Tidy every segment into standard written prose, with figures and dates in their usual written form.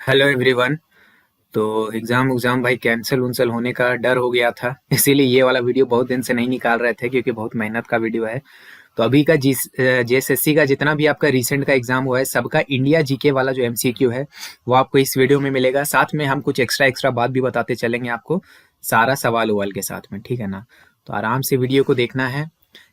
Hello everyone. तो exam भाई cancel उनसल होने का डर हो गया था। इसीलिए ये वाला वीडियो बहुत दिन से नहीं निकाल रहे थे क्योंकि बहुत मेहनत का वीडियो है। तो अभी का जेएसएससी का जितना भी आपका रिसेंट का एग्जाम हुआ है सबका इंडिया जीके वाला जो एमसीक्यू है वो आपको इस वीडियो में मिलेगा। साथ में हम कुछ एक्स्ट्रा एक्स्ट्रा बात भी बताते चलेंगे आपको, सारा सवाल उवाल के साथ में, ठीक है ना। तो आराम से वीडियो को देखना है,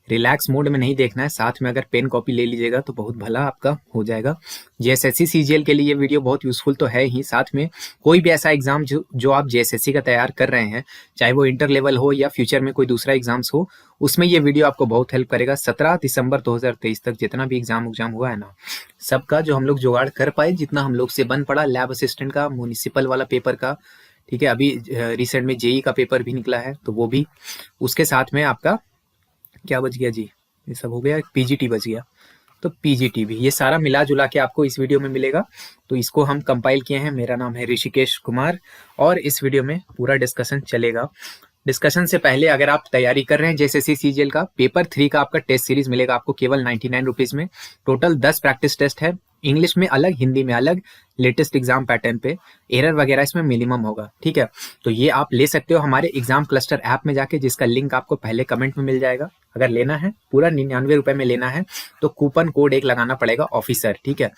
रिलैक्स मोड में नहीं देखना है। साथ में अगर पेन कॉपी ले लीजिएगा तो बहुत भला आपका हो जाएगा। जेएसएससी सीजीएल के लिए ये वीडियो बहुत यूजफुल तो है ही, साथ में कोई भी ऐसा एग्जाम जो आप जेएसएससी का तैयार कर रहे हैं, चाहे वो इंटर लेवल हो या फ्यूचर में कोई दूसरा एग्जाम्स हो, उसमें ये वीडियो आपको बहुत हेल्प करेगा। 17 दिसंबर 2023 तक जितना भी एग्जाम हुआ है ना, सबका जो हम लोग जुगाड़ कर पाए, जितना हम लोग से बन पड़ा, लैब असिस्टेंट का, म्यूनिसिपल वाला पेपर का, ठीक है, अभी रिसेंट में जेई का पेपर भी निकला है तो वो भी, उसके साथ में आपका क्या बच गया जी, ये सब हो गया, पीजीटी बच गया, तो पीजीटी भी, ये सारा मिला जुला के आपको इस वीडियो में मिलेगा। तो इसको हम कंपाइल किए हैं। मेरा नाम है ऋषिकेश कुमार और इस वीडियो में पूरा डिस्कशन चलेगा। डिस्कशन से पहले अगर आप तैयारी कर रहे हैं जेएसएससी सीजीएल का, पेपर 3 का आपका टेस्ट सीरीज मिलेगा आपको केवल 99 रुपीज में। टोटल 10 प्रैक्टिस टेस्ट है, इंग्लिश में अलग, हिंदी में अलग, लेटेस्ट एग्जाम पैटर्न पे, एरर वगैरह इसमें मिनिमम होगा, ठीक है। तो ये आप ले सकते हो हमारे एग्जाम क्लस्टर ऐप में जाके, जिसका लिंक आपको पहले कमेंट में मिल जाएगा। अगर लेना है पूरा 99 रुपए में लेना है तो कूपन कोड एक लगाना पड़ेगा, ऑफिसर, ठीक है।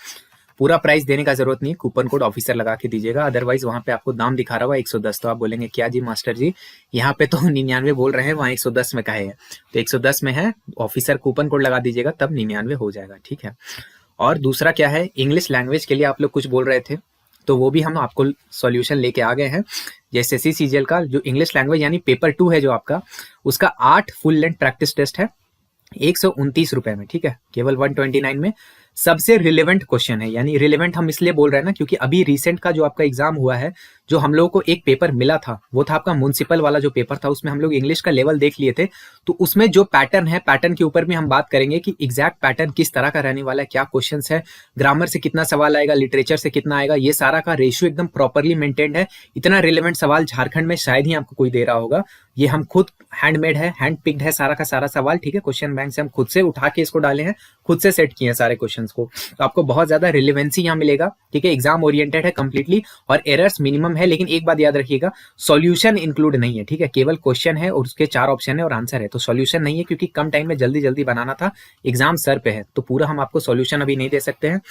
पूरा प्राइस देने का जरूरत नहीं है, कूपन कोड ऑफिसर लगा के दीजिएगा। अदरवाइज वहां पे आपको दाम दिखा रहा हुआ 110, तो आप बोलेंगे क्या जी मास्टर जी, यहाँ पे तो 99 बोल रहे हैं, वहाँ 110 में काहे है, तो 110 में है, ऑफिसर कूपन कोड लगा दीजिएगा तब 99 हो जाएगा, ठीक है। और दूसरा क्या है, इंग्लिश लैंग्वेज के लिए आप लोग कुछ बोल रहे थे, तो वो भी हम आपको सॉल्यूशन लेके आ गए हैं। जेएसएससी सीजीएल का जो इंग्लिश लैंग्वेज यानी पेपर 2 है जो आपका, उसका 8 फुल लेंथ प्रैक्टिस टेस्ट है 129 रुपए में, ठीक है, केवल 129 में। सबसे रिलेवेंट क्वेश्चन है, यानी रिलेवेंट हम इसलिए बोल रहे हैं ना क्योंकि अभी रिसेंट का जो आपका एग्जाम हुआ है, जो हम लोगों को एक पेपर मिला था वो था आपका म्युनिसिपल वाला जो पेपर था, उसमें हम लोग इंग्लिश का लेवल देख लिए थे। तो उसमें जो पैटर्न है, पैटर्न के ऊपर भी हम बात करेंगे कि एग्जैक्ट पैटर्न किस तरह का रहने वाला है, क्या क्वेश्चन है, ग्रामर से कितना सवाल आएगा, लिटरेचर से कितना आएगा, ये सारा का रेशियो एकदम प्रॉपरली मेंटेन्ड है। इतना रिलेवेंट सवाल झारखंड में शायद ही आपको कोई दे रहा होगा। ये हम खुद हैंडमेड है, हैंड पिक्ड है सारा का सारा सवाल, ठीक है। क्वेश्चन बैंक से हम खुद से उठा के इसको डाले हैं, खुद से सेट किए हैं सारे क्वेश्चंस को, तो आपको बहुत ज्यादा रिलेवेंसी यहाँ मिलेगा, ठीक है। एग्जाम ओरिएंटेड है कंप्लीटली और एरर्स मिनिमम है, लेकिन एक बात याद रखिएगा, सॉल्यूशन इंक्लूड नहीं है, ठीक है। केवल क्वेश्चन है और उसके 4 ऑप्शन है और आंसर है, तो सॉल्यूशन नहीं है क्योंकि कम टाइम में जल्दी जल्दी बनाना था, एग्जाम सर पे है, तो पूरा हम आपको सॉल्यूशन अभी नहीं दे सकते हैं।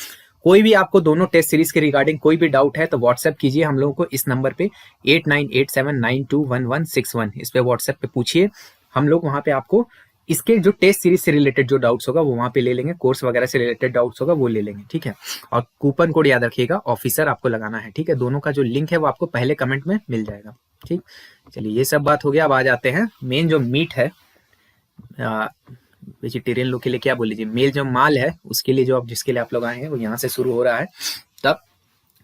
कोई भी आपको दोनों टेस्ट सीरीज के रिगार्डिंग कोई भी डाउट है तो व्हाट्सएप कीजिए हम लोगों को इस नंबर पे 8987921161, इस पे व्हाट्सएप पे पूछिए, हम लोग वहां पे आपको इसके जो टेस्ट सीरीज से रिलेटेड जो डाउट्स होगा वो वहां पे ले लेंगे, कोर्स वगैरह से रिलेटेड डाउट्स होगा वो ले लेंगे, ठीक है। और कूपन कोड याद रखिएगा, ऑफिसर आपको लगाना है, ठीक है। दोनों का जो लिंक है वो आपको पहले कमेंट में मिल जाएगा, ठीक। चलिए ये सब बात हो गया, अब आ जाते हैं मेन जो मीट है, वेजिटेरियन लोग के लिए क्या बोल लीजिए, मेल जो माल है उसके लिए, जो आप जिसके लिए आप लोग आए हैं वो यहाँ से शुरू हो रहा है। तब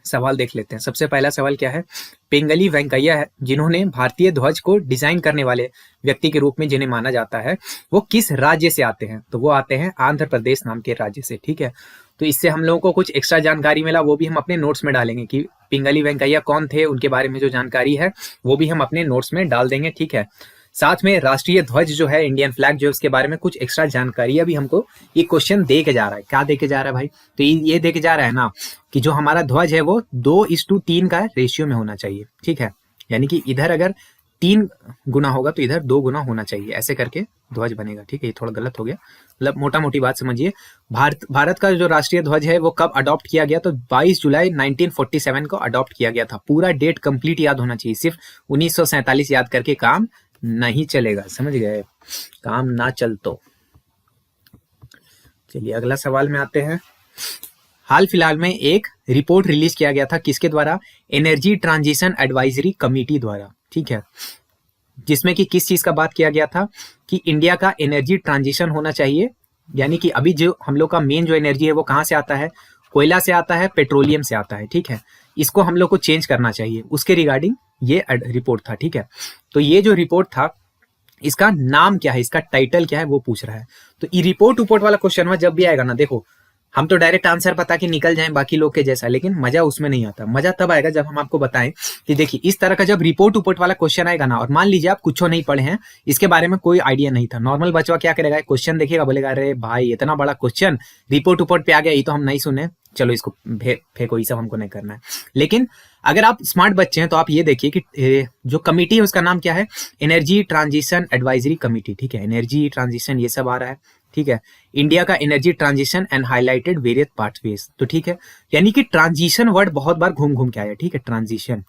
सवाल देख लेते हैं। सबसे पहला सवाल क्या है, पिंगली वेंकैया है जिन्होंने भारतीय ध्वज को डिजाइन करने वाले व्यक्ति के रूप में जिन्हें माना जाता है, वो किस राज्य से आते हैं, तो वो आते हैं आंध्र प्रदेश नाम के राज्य से, ठीक है। तो इससे हम लोगों को कुछ एक्स्ट्रा जानकारी मिला, वो भी हम अपने नोट्स में डालेंगे कि पिंगली वेंकैया कौन थे, उनके बारे में जो जानकारी है वो भी हम अपने नोट्स में डाल देंगे, ठीक है। साथ में राष्ट्रीय ध्वज जो है, इंडियन फ्लैग जो है, उसके बारे में कुछ एक्स्ट्रा जानकारी अभी हमको ये क्वेश्चन दे के जा रहा है। क्या दे के जा रहा है भाई, तो ये दे के जा रहा है ना कि जो हमारा ध्वज है वो 2:3 का रेशियो में होना चाहिए, ठीक है। यानी कि इधर अगर 3 गुना होगा तो इधर 2 गुना होना चाहिए, ऐसे करके ध्वज बनेगा, ठीक है। ये थोड़ा गलत हो गया, मतलब मोटा मोटी बात समझिए। भारत का जो राष्ट्रीय ध्वज है वो कब अडॉप्ट किया गया, तो 22 जुलाई 1947 को अडॉप्ट किया गया था। पूरा डेट कंप्लीट याद होना चाहिए, सिर्फ 1947 याद करके काम नहीं चलेगा, समझ गए, काम ना चल तो। चलिए अगला सवाल में आते हैं। हाल फिलहाल में एक रिपोर्ट रिलीज किया गया था, किसके द्वारा, एनर्जी ट्रांजिशन एडवाइजरी कमेटी द्वारा, ठीक है, जिसमें कि किस चीज का बात किया गया था कि इंडिया का एनर्जी ट्रांजिशन होना चाहिए, यानी कि अभी जो हम लोग का मेन जो एनर्जी है वो कहाँ से आता है, कोयला से आता है, पेट्रोलियम से आता है, ठीक है। इसको हम लोग को चेंज करना चाहिए, उसके रिगार्डिंग ये रिपोर्ट था, ठीक है। तो ये जो रिपोर्ट था इसका नाम क्या है, इसका टाइटल क्या है वो पूछ रहा है। तो ये रिपोर्ट वाला क्वेश्चन जब भी आएगा ना, देखो हम तो डायरेक्ट आंसर बता के निकल जाएं बाकी लोग के जैसा, लेकिन मजा उसमें नहीं आता। मजा तब आएगा जब हम आपको बताएं कि देखिए इस तरह का जब रिपोर्ट वाला क्वेश्चन आएगा ना, और मान लीजिए आप कुछ नहीं पढ़े हैं, इसके बारे में कोई आइडिया नहीं था, नॉर्मल बच्चा क्या करेगा, क्वेश्चन देखेगा, बोलेगा अरे भाई इतना बड़ा क्वेश्चन रिपोर्ट पे आ गया, ये तो हम नहीं सुने, चलो इसको फेंको, ये सब हमको नहीं करना है। लेकिन अगर आप स्मार्ट बच्चे हैं तो आप ये देखिए कि जो कमिटी है उसका नाम क्या है, एनर्जी ट्रांजिशन एडवाइजरी कमिटी, ठीक है, एनर्जी ट्रांजिशन ये सब आ रहा है, ठीक है, इंडिया का energy transition and highlighted various pathways, तो ठीक है, यानी कि ट्रांजिशन वर्ड बहुत बार घूम घूम के आया, ठीक है, ट्रांजिशन,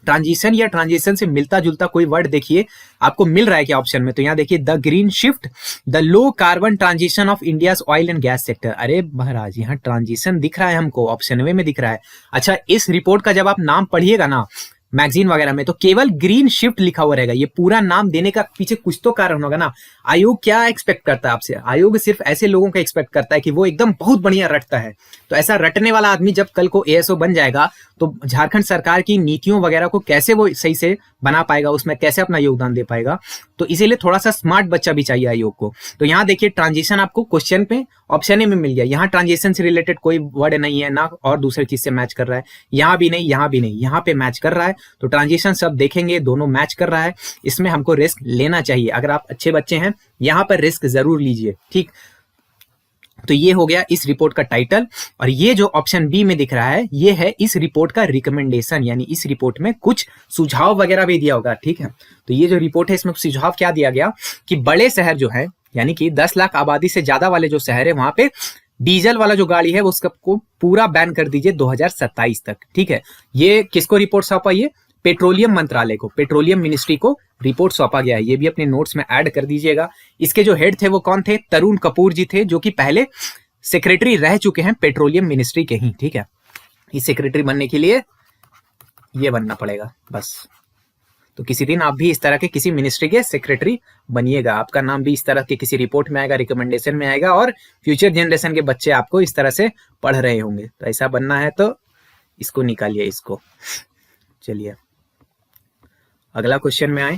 ट्रांजिशन या ट्रांजिशन से मिलता जुलता कोई वर्ड देखिए आपको मिल रहा है क्या ऑप्शन में, तो यहाँ देखिए the green shift, the low carbon transition of India's oil and gas sector. अरे महाराज यहाँ ट्रांजिशन दिख रहा है हमको, ऑप्शन में दिख रहा है। अच्छा, इस रिपोर्ट का जब आप नाम पढ़िएगा ना मैगजीन वगैरह में, तो केवल ग्रीन शिफ्ट लिखा हुआ रहेगा। ये पूरा नाम देने का पीछे कुछ तो कारण होगा ना। आयोग क्या एक्सपेक्ट करता है आपसे, आयोग सिर्फ ऐसे लोगों का एक्सपेक्ट करता है कि वो एकदम बहुत बढ़िया रटता है। तो ऐसा रटने वाला आदमी जब कल को एएसओ बन जाएगा तो झारखंड सरकार की नीतियों वगैरह को कैसे वो सही से बना पाएगा, उसमें कैसे अपना योगदान दे पाएगा। तो इसीलिए थोड़ा सा स्मार्ट बच्चा भी चाहिए आयोग को। तो यहाँ देखिए ट्रांजिशन आपको क्वेश्चन पे ऑप्शन ए में मिल गया। यहाँ ट्रांजिशन से रिलेटेड कोई वर्ड नहीं है ना, और दूसरी चीज से मैच कर रहा है, यहाँ भी नहीं, यहाँ भी नहीं, यहाँ पे मैच कर रहा है। तो ट्रांजिशन सब देखेंगे, दोनों मैच कर रहा है, इसमें हमको रिस्क लेना चाहिए। अगर आप अच्छे बच्चे हैं यहाँ पर रिस्क जरूर लीजिए, ठीक। तो ये हो गया इस रिपोर्ट का टाइटल, और ये जो ऑप्शन बी में दिख रहा है ये है इस रिपोर्ट का रिकमेंडेशन, यानी इस रिपोर्ट में कुछ सुझाव वगैरह भी दिया होगा, ठीक है। तो ये जो रिपोर्ट है इसमें सुझाव क्या दिया गया कि बड़े शहर जो है, यानी कि 10 लाख आबादी से ज्यादा वाले जो शहर है वहां पे डीजल वाला जो गाड़ी है वो उसको पूरा बैन कर दीजिए 2027 तक, ठीक है। ये किसको रिपोर्ट सौंपा, ये पेट्रोलियम मंत्रालय को, पेट्रोलियम मिनिस्ट्री को रिपोर्ट सौंपा गया है। ये भी अपने नोट्स में ऐड कर दीजिएगा। इसके जो हेड थे वो कौन थे, तरुण कपूर जी थे, जो कि पहले सेक्रेटरी रह चुके हैं पेट्रोलियम मिनिस्ट्री के ही, ठीक है। इस सेक्रेटरी बनने के लिए ये बनना पड़ेगा बस। तो किसी दिन आप भी इस तरह के किसी मिनिस्ट्री के सेक्रेटरी बनिएगा, आपका नाम भी इस तरह के किसी रिपोर्ट में आएगा, रिकमेंडेशन में आएगा, और फ्यूचर जनरेशन के बच्चे आपको इस तरह से पढ़ रहे होंगे। तो ऐसा बनना है तो इसको निकालिए, इसको। चलिए अगला क्वेश्चन में आए।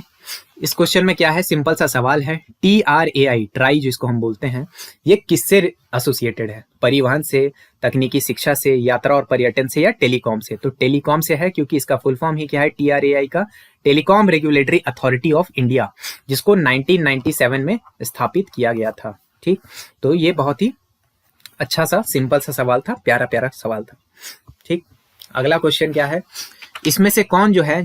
इस क्वेश्चन में क्या है, सिंपल सा सवाल है। TRAI, ट्राई जिसको हम बोलते हैं, ये किससे एसोसिएटेड है, परिवहन से, तकनीकी शिक्षा से, यात्रा और पर्यटन से, या टेलीकॉम से। तो टेलीकॉम से है, क्योंकि इसका फुल फॉर्म ही क्या है, TRAI का telecom regulatory authority of India, जिसको 1997 में स्थापित किया गया था, ठीक। तो ये बहुत ही अच्छा सा सिंपल सा सवाल था, प्यारा प्यारा सवाल था, ठीक। अगला क्वेश्चन क्या है, इसमें से कौन जो है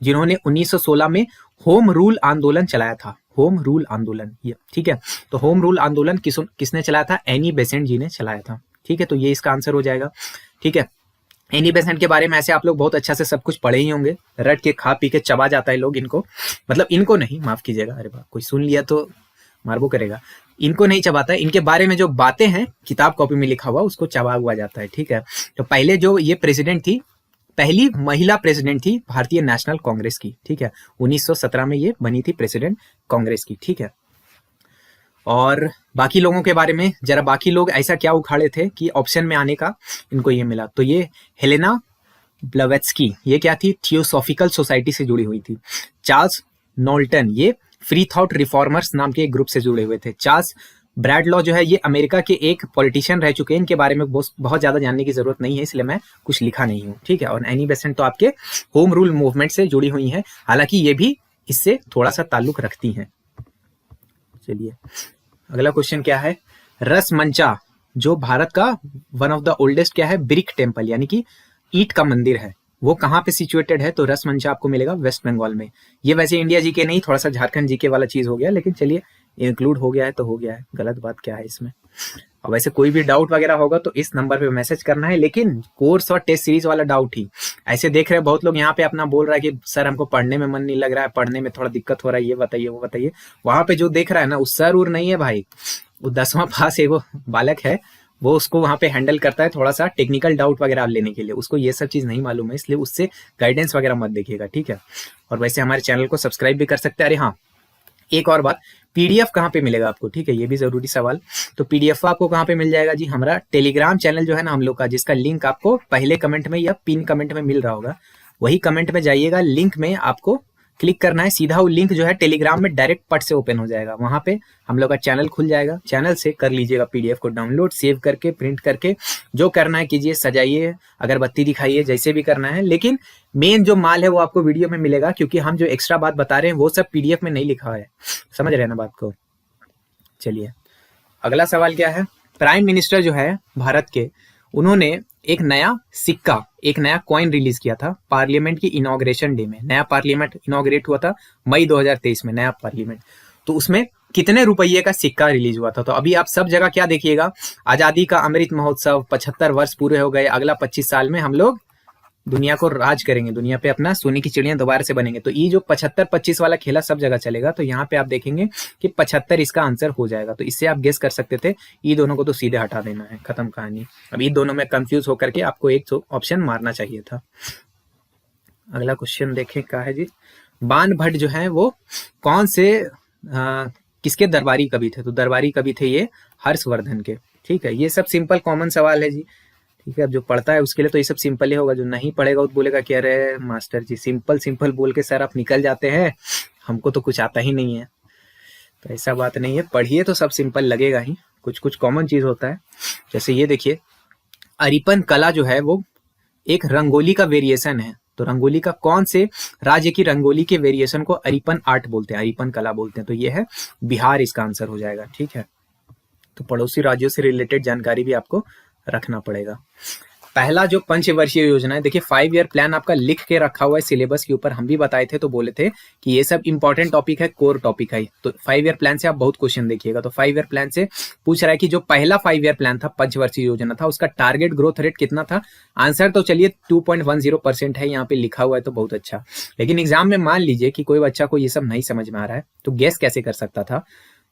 जिन्होंने 1916 में होम रूल आंदोलन चलाया था, होम रूल आंदोलन, ये ठीक है। तो होम रूल आंदोलन किसने चलाया था, एनी बेसेंट जी ने चलाया था, ठीक है। तो ये इसका आंसर हो जाएगा, ठीक है। एनी बेसेंट के बारे में ऐसे आप लोग बहुत अच्छा से सब कुछ पढ़े ही होंगे, रट के खा पी के चबा जाता है लोग इनको, मतलब इनको नहीं, माफ कीजिएगा, अरे बाप, कोई सुन लिया तो मारबो करेगा, इनको नहीं चबाता है, इनके बारे में जो बातें हैं किताब कॉपी में लिखा हुआ उसको चबा हुआ जाता है, ठीक है। तो पहले जो ये प्रेसिडेंट थी, पहली महिला प्रेसिडेंट थी भारतीय नेशनल कांग्रेस की, ठीक है। 1917 में ये बनी थी प्रेसिडेंट कांग्रेस की, ठीक है। और बाकी लोगों के बारे में जरा, बाकी लोग ऐसा क्या उखाड़े थे कि ऑप्शन में आने का इनको ये मिला। तो ये हेलेना ब्लवेत्स्की, ये क्या थी, थियोसॉफिकल सोसाइटी से जुड़ी हुई थी। चार्ल्स नॉल्टन, ये फ्री थॉट रिफॉर्मर्स नाम के एक ग्रुप से जुड़े हुए थे। चार्ल्स ब्रैडलॉ जो है ये अमेरिका के एक पॉलिटिशियन रह चुके हैं, इनके बारे में बहुत ज्यादा जानने की जरूरत नहीं है, इसलिए मैं कुछ लिखा नहीं हूँ, ठीक है। और एनी बेसेंट तो आपके होम रूल मूवमेंट से जुड़ी हुई हैं, हालांकि ये भी इससे थोड़ा सा ताल्लुक रखती हैं। चलिए अगला क्वेश्चन क्या है, रसमंचा जो भारत का वन ऑफ द ओल्डेस्ट क्या है, ब्रिक टेम्पल, यानी कि ईंट का मंदिर है, वो कहाँ पे सिचुएटेड है। तो रसमंचा आपको मिलेगा वेस्ट बंगाल में। ये वैसे इंडिया जी के नहीं, थोड़ा सा झारखंड जी के वाला चीज हो गया, लेकिन चलिए इंक्लूड हो गया है तो हो गया है, गलत बात क्या है इसमें। और वैसे कोई भी डाउट वगैरह होगा तो इस नंबर पे मैसेज करना है, लेकिन कोर्स और टेस्ट सीरीज वाला डाउट ही। ऐसे देख रहे हैं बहुत लोग यहाँ पे अपना बोल रहा है कि सर हमको पढ़ने में मन नहीं लग रहा है, पढ़ने में थोड़ा दिक्कत हो रहा है, ये बताइए वो बताइए। वहां पे जो देख रहा है ना, वो सर उर नहीं है भाई, वो 10वां पास एगो बालक है, वो उसको वहां पे हैंडल करता है थोड़ा सा टेक्निकल डाउट वगैरह लेने के लिए, उसको ये सब चीज नहीं मालूम है, इसलिए उससे गाइडेंस वगैरह मत देखिएगा, ठीक है। और वैसे हमारे चैनल को सब्सक्राइब भी कर सकते हैं। अरे हाँ, एक और बात, पीडीएफ कहाँ पे मिलेगा आपको, ठीक है, ये भी जरूरी सवाल। तो पीडीएफ आपको कहाँ पे मिल जाएगा जी, हमारा टेलीग्राम चैनल जो है ना हम लोग का, जिसका लिंक आपको पहले कमेंट में या पिन कमेंट में मिल रहा होगा, वही कमेंट में जाइएगा, लिंक में आपको क्लिक करना है, सीधा वो लिंक जो है टेलीग्राम में डायरेक्ट पट से ओपन हो जाएगा, वहां पे हम लोग का चैनल खुल जाएगा, चैनल से कर लीजिएगा पीडीएफ को डाउनलोड, सेव करके प्रिंट करके जो करना है कीजिए, सजाइए, अगरबत्ती दिखाइए, जैसे भी करना है। लेकिन मेन जो माल है वो आपको वीडियो में मिलेगा, क्योंकि हम जो एक्स्ट्रा बात बता रहे हैं वो सब पीडीएफ में नहीं लिखा है, समझ रहे हैं ना बात को। चलिए अगला सवाल क्या है, प्राइम मिनिस्टर जो है भारत के, उन्होंने एक नया सिक्का, एक नया कॉइन रिलीज किया था पार्लियामेंट की इनॉग्रेशन डे में। नया पार्लियामेंट इनॉग्रेट हुआ था मई 2023 में, नया पार्लियामेंट। तो उसमें कितने रुपये का सिक्का रिलीज हुआ था? तो अभी आप सब जगह क्या देखिएगा, आजादी का अमृत महोत्सव, 75 वर्ष पूरे हो गए, अगला 25 साल में हम लोग दुनिया को राज करेंगे, दुनिया पे अपना सोने की चिड़िया दोबारा से बनेंगे। तो ये जो 75-25 वाला खेला सब जगह चलेगा। तो यहाँ पे आप देखेंगे कि 75 इसका आंसर हो जाएगा। तो इससे आप गेस कर सकते थे। ये दोनों को तो सीधे हटा देना है, खत्म कहानी। अब ये दोनों में कंफ्यूज होकर के आपको एक ऑप्शन मारना चाहिए था। अगला क्वेश्चन देखें क्या है जी। बाण भट्ट जो है वो कौन से किसके दरबारी कवि थे? तो दरबारी कवि थे ये हर्षवर्धन के। ठीक है, ये सब सिंपल कॉमन सवाल है जी। ठीक है, अब जो पढ़ता है उसके लिए तो ये सब सिंपल ही होगा। जो नहीं पढ़ेगा वो बोलेगा कि अरे मास्टर जी सिंपल सिंपल बोल के सर आप निकल जाते हैं, हमको तो कुछ आता ही नहीं है। तो ऐसा बात नहीं है, पढ़िए तो सब सिंपल लगेगा ही, कुछ कुछ कॉमन चीज होता है। जैसे ये देखिए, अरिपन कला जो है वो एक रंगोली का वेरिएशन है। तो रंगोली का कौन से राज्य की रंगोली के वेरिएशन को अरिपन आर्ट बोलते हैं, अरिपन कला बोलते हैं? तो ये है बिहार, इसका आंसर हो जाएगा। ठीक है, तो पड़ोसी राज्यों से रिलेटेड जानकारी भी आपको रखना पड़ेगा। पहला जो पंचवर्षीय योजना है, देखिए 5 ईयर प्लान आपका लिख के रखा हुआ है सिलेबस के ऊपर, हम भी बताए थे तो बोले थे कि ये सब इंपॉर्टेंट टॉपिक है, कोर टॉपिक है। तो 5 ईयर प्लान से आप बहुत क्वेश्चन देखिएगा। तो 5 ईयर प्लान से पूछ रहा है कि जो पहला 5 ईयर प्लान था, पंचवर्षीय योजना था, उसका टारगेट ग्रोथ रेट कितना था? आंसर तो चलिए 2.10% है, यहाँ पे लिखा हुआ है तो बहुत अच्छा। लेकिन एग्जाम में मान लीजिए कि कोई बच्चा को ये सब नहीं समझ में आ रहा है, तो गेस कैसे कर सकता था,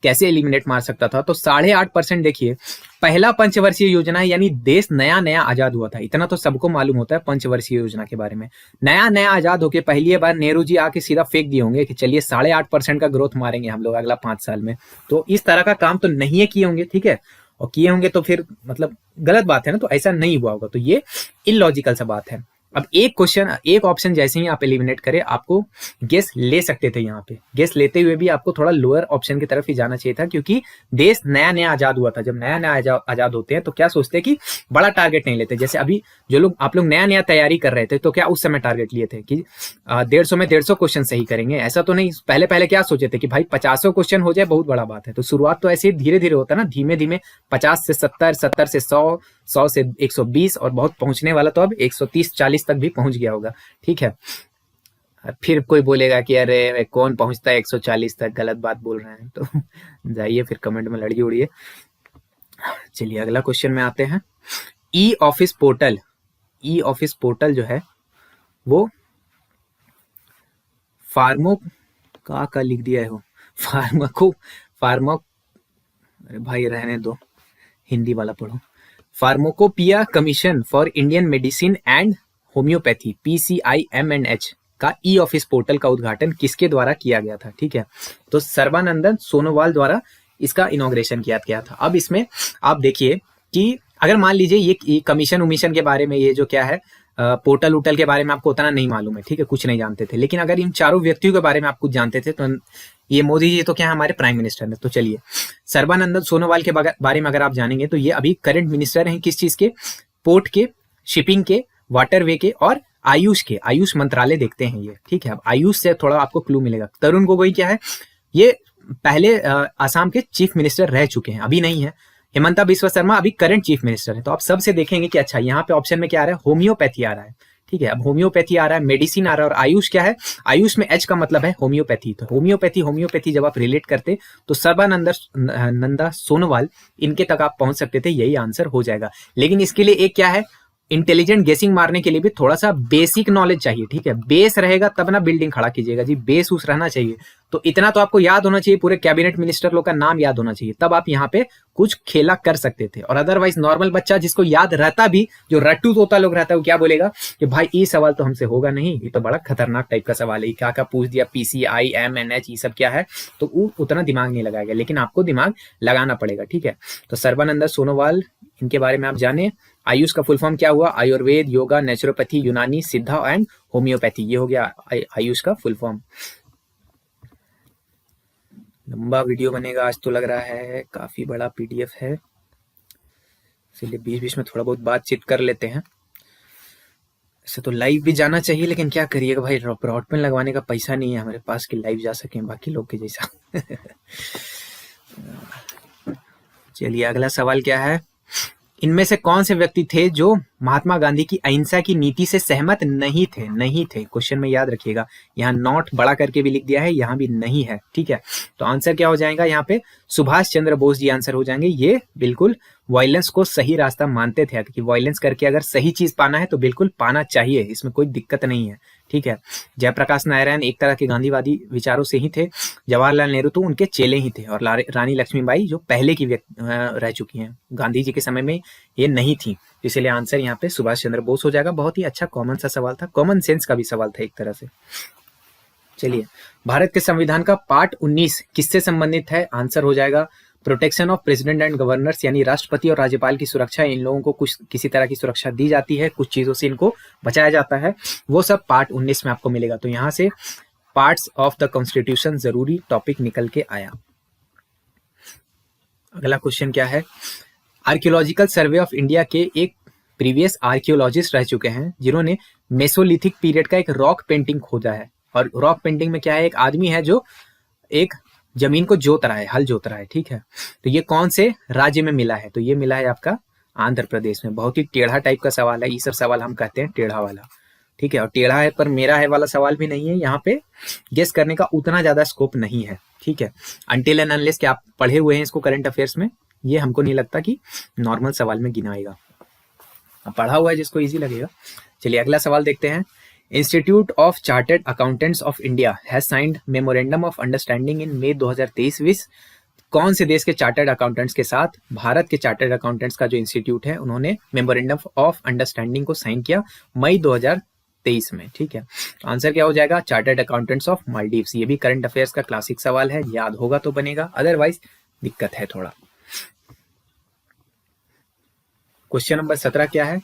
कैसे एलिमिनेट मार सकता था? तो 8.5% देखिए, पहला पंचवर्षीय योजना है, यानी देश नया नया आजाद हुआ था। इतना तो सबको मालूम होता है पंचवर्षीय योजना के बारे में। नया नया आजाद होके पहली बार नेहरू जी आके सीधा फेंक दिए होंगे कि चलिए 8.5% का ग्रोथ मारेंगे हम लोग अगला 5 साल में। तो इस तरह का काम तो नहीं किए होंगे। ठीक है, और किए होंगे तो फिर मतलब गलत बात है ना, तो ऐसा नहीं हुआ होगा। तो ये इलॉजिकल सा बात है। अब एक क्वेश्चन, एक ऑप्शन जैसे ही आप एलिमिनेट करें, आपको गेस ले सकते थे। यहाँ पे गेस लेते हुए भी आपको थोड़ा लोअर ऑप्शन की तरफ ही जाना चाहिए था, क्योंकि देश नया नया आजाद हुआ था। जब नया नया आजाद होते हैं तो क्या सोचते हैं कि बड़ा टारगेट नहीं लेते। जैसे अभी जो लोग आप लोग नया नया तैयारी कर रहे थे, तो क्या उस समय टारगेट लिए थे कि 150 में 150 क्वेश्चन सही करेंगे? ऐसा तो नहीं। पहले पहले क्या सोचे थे कि भाई 50 क्वेश्चन हो जाए बहुत बड़ा बात है। तो शुरुआत तो ऐसे ही धीरे धीरे होता है ना, धीमे धीमे 50 से 70, 70 से 100, 100 से 120, और बहुत पहुंचने वाला तो अब 130-40 तक भी पहुंच गया होगा। ठीक है, फिर कोई बोलेगा कि अरे कौन पहुंचता है 140 तक, गलत बात बोल रहे हैं। तो जाइए फिर कमेंट में लड़की उड़िए। चलिए अगला क्वेश्चन में आते हैं। E office portal, e office portal जो है वो फार्मो का लिख दिया है, वो फार्मो, अरे भाई रहने दो, हिंदी वाला पढ़ो। Pharmacopoeia commission for Indian medicine and homeopathy, PCIMNH का ई ऑफिस पोर्टल का उद्घाटन किसके द्वारा किया गया था? ठीक है, तो सर्बानंदन सोनोवाल द्वारा इसका इनॉग्रेशन किया गया था। अब इसमें आप देखिए कि अगर मान लीजिए ये कमीशन उमीशन के बारे में, ये जो क्या है पोर्टल उटल के बारे में आपको उतना नहीं मालूम है, ठीक है, कुछ नहीं जानते थे, लेकिन अगर इन चारों व्यक्तियों के बारे में आप कुछ जानते थे, तो ये मोदी जी तो क्या हमारे प्राइम मिनिस्टर है। तो चलिए सर्बानंदन सोनोवाल के बारे में अगर आप जानेंगे, तो ये अभी करंट मिनिस्टर हैं किस चीज के? पोर्ट के, शिपिंग के, वाटरवे के और आयुष के। आयुष मंत्रालय देखते हैं ये। ठीक है, अब आयुष से थोड़ा आपको क्लू मिलेगा। तरुण गोगोई क्या है? ये पहले आसाम के चीफ मिनिस्टर रह चुके हैं, अभी नहीं है। हेमंता बिस्वा शर्मा अभी करंट चीफ मिनिस्टर है। तो आप सबसे देखेंगे कि अच्छा यहाँ पे ऑप्शन में क्या आ रहा है? होम्योपैथी आ रहा है। ठीक है, अब होम्योपैथी आ रहा है, मेडिसिन आ रहा है, और आयुष क्या है? आयुष में एच का मतलब है होम्योपैथी। तो होम्योपैथी जब आप रिलेट करते तो सर्बानंदा सोनोवाल इनके तक आप पहुंच सकते थे, यही आंसर हो जाएगा। लेकिन इसके लिए एक क्या है, इंटेलिजेंट गेसिंग मारने के लिए भी थोड़ा सा बेसिक नॉलेज चाहिए। ठीक है, बेस रहेगा तब ना बिल्डिंग खड़ा कीजिएगा जी, बेस उस रहना चाहिए। तो इतना तो आपको याद होना चाहिए, पूरे कैबिनेट मिनिस्टर लोग का नाम याद होना चाहिए, तब आप यहाँ पे कुछ खेला कर सकते थे। और अदरवाइज नॉर्मल बच्चा जिसको याद रहता भी, जो रट्टू तोता लोग रहता है, वो क्या बोलेगा कि भाई ये सवाल तो हमसे होगा नहीं, ये तो बड़ा खतरनाक टाइप का सवाल है, क्या क्या पूछ दिया, PCIMNH ये सब क्या है, तो वो उतना दिमाग नहीं लगाएगा। लेकिन आपको दिमाग लगाना पड़ेगा। ठीक है, तो सर्बानंद सोनोवाल, इनके बारे में आप जाने। आयुष का फुल फॉर्म क्या हुआ? आयुर्वेद, योगा, नेचुरोपैथी, यूनानी, सिद्धा एंड होम्योपैथी, ये हो गया आयुष का फुल फॉर्म। लंबा वीडियो बनेगा आज तो लग रहा है, काफी बड़ा PDF है, इसलिए बीच बीच में थोड़ा बहुत बातचीत कर लेते हैं। ऐसे तो लाइव भी जाना चाहिए, लेकिन क्या करिएगा भाई, ब्रॉड पेन लगवाने का पैसा नहीं है हमारे पास कि लाइव जा सकें बाकी लोग के जैसा। चलिए अगला सवाल क्या है? इनमें से कौन से व्यक्ति थे जो महात्मा गांधी की अहिंसा की नीति से सहमत नहीं थे। क्वेश्चन में याद रखिएगा, यहाँ नॉट बड़ा करके भी लिख दिया है, यहाँ भी नहीं है, ठीक है। तो आंसर क्या हो जाएगा यहाँ पे, सुभाष चंद्र बोस जी आंसर हो जाएंगे। ये बिल्कुल वायलेंस को सही रास्ता मानते थे कि वायलेंस करके अगर सही चीज पाना है तो बिल्कुल पाना चाहिए, इसमें कोई दिक्कत नहीं है, ठीक है। जयप्रकाश नारायण एक तरह के गांधीवादी विचारों से ही थे। जवाहरलाल नेहरू तो उनके चेले ही थे, और रानी लक्ष्मीबाई जो पहले की रह चुकी हैं, गांधी जी के समय में ये नहीं थी, इसलिए आंसर यहाँ पे सुभाष चंद्र बोस हो जाएगा। बहुत ही अच्छा कॉमन सा सवाल था, कॉमन सेंस का भी सवाल था एक तरह से। चलिए, भारत के संविधान का पार्ट 19 किससे संबंधित है, आंसर हो जाएगा protection of president and governors, यानी राष्ट्रपति और राज्यपाल की सुरक्षा। इन लोगों को कुछ किसी तरह की सुरक्षा दी जाती है, कुछ चीजों से इनको बचाया जाता है, वो सब पार्ट 19 में आपको मिलेगा। तो यहाँ से पार्ट्स ऑफ द कॉन्स्टिट्यूशन जरूरी टॉपिक निकल के आया। अगला क्वेश्चन क्या है, आर्कियोलॉजिकल सर्वे ऑफ इंडिया के एक प्रीवियस आर्कियोलॉजिस्ट रह चुके हैं जिन्होंने मेसोलिथिक पीरियड का एक रॉक पेंटिंग खोजा है। और रॉक पेंटिंग में क्या है, एक आदमी है जो एक जमीन को जोत रहा है, हल जोत रहा है, ठीक है। तो ये कौन से राज्य में मिला है, तो ये मिला है आपका आंध्र प्रदेश में। बहुत ही टेढ़ा टाइप का सवाल है, ये सब सवाल हम कहते हैं टेढ़ा वाला, ठीक है। और टेढ़ा है पर मेरा है वाला सवाल भी नहीं है, यहाँ पे गेस करने का उतना ज्यादा स्कोप नहीं है, ठीक है। अनटिल एंड अनलेस कि आप पढ़े हुए हैं इसको करंट अफेयर्स में, ये हमको नहीं लगता कि नॉर्मल सवाल में गिनाएगा, पढ़ा हुआ है जिसको इजी लगेगा। चलिए अगला सवाल देखते हैं। Institute of Chartered Accountants of India has signed memorandum of understanding in May 2023 with कौन से देश के चार्टर्ड अकाउंटेंट्स के साथ भारत के चार्टर्ड अकाउंटेंट्स का जो इंस्टीट्यूट है उन्होंने मेमोरेंडम ऑफ अंडरस्टैंडिंग को साइन किया मई 2023 में, ठीक है। आंसर क्या हो जाएगा, चार्टर्ड अकाउंटेंट्स ऑफ मालदीव्स। ये भी करंट अफेयर्स का क्लासिक सवाल है, याद होगा तो बनेगा, अदरवाइज दिक्कत है थोड़ा। क्वेश्चन नंबर 17 क्या है,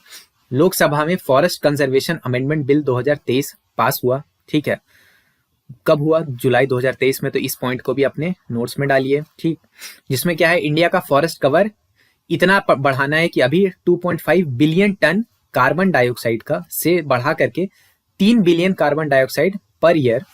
लोकसभा में फॉरेस्ट कंजर्वेशन अमेंडमेंट बिल 2023 पास हुआ, ठीक है। कब हुआ, जुलाई 2023 में। तो इस पॉइंट को भी अपने नोट्स में डालिए, ठीक। जिसमें क्या है, इंडिया का फॉरेस्ट कवर इतना बढ़ाना है कि अभी 2.5 बिलियन टन कार्बन डाइऑक्साइड का से बढ़ा करके 3 billion carbon dioxide per year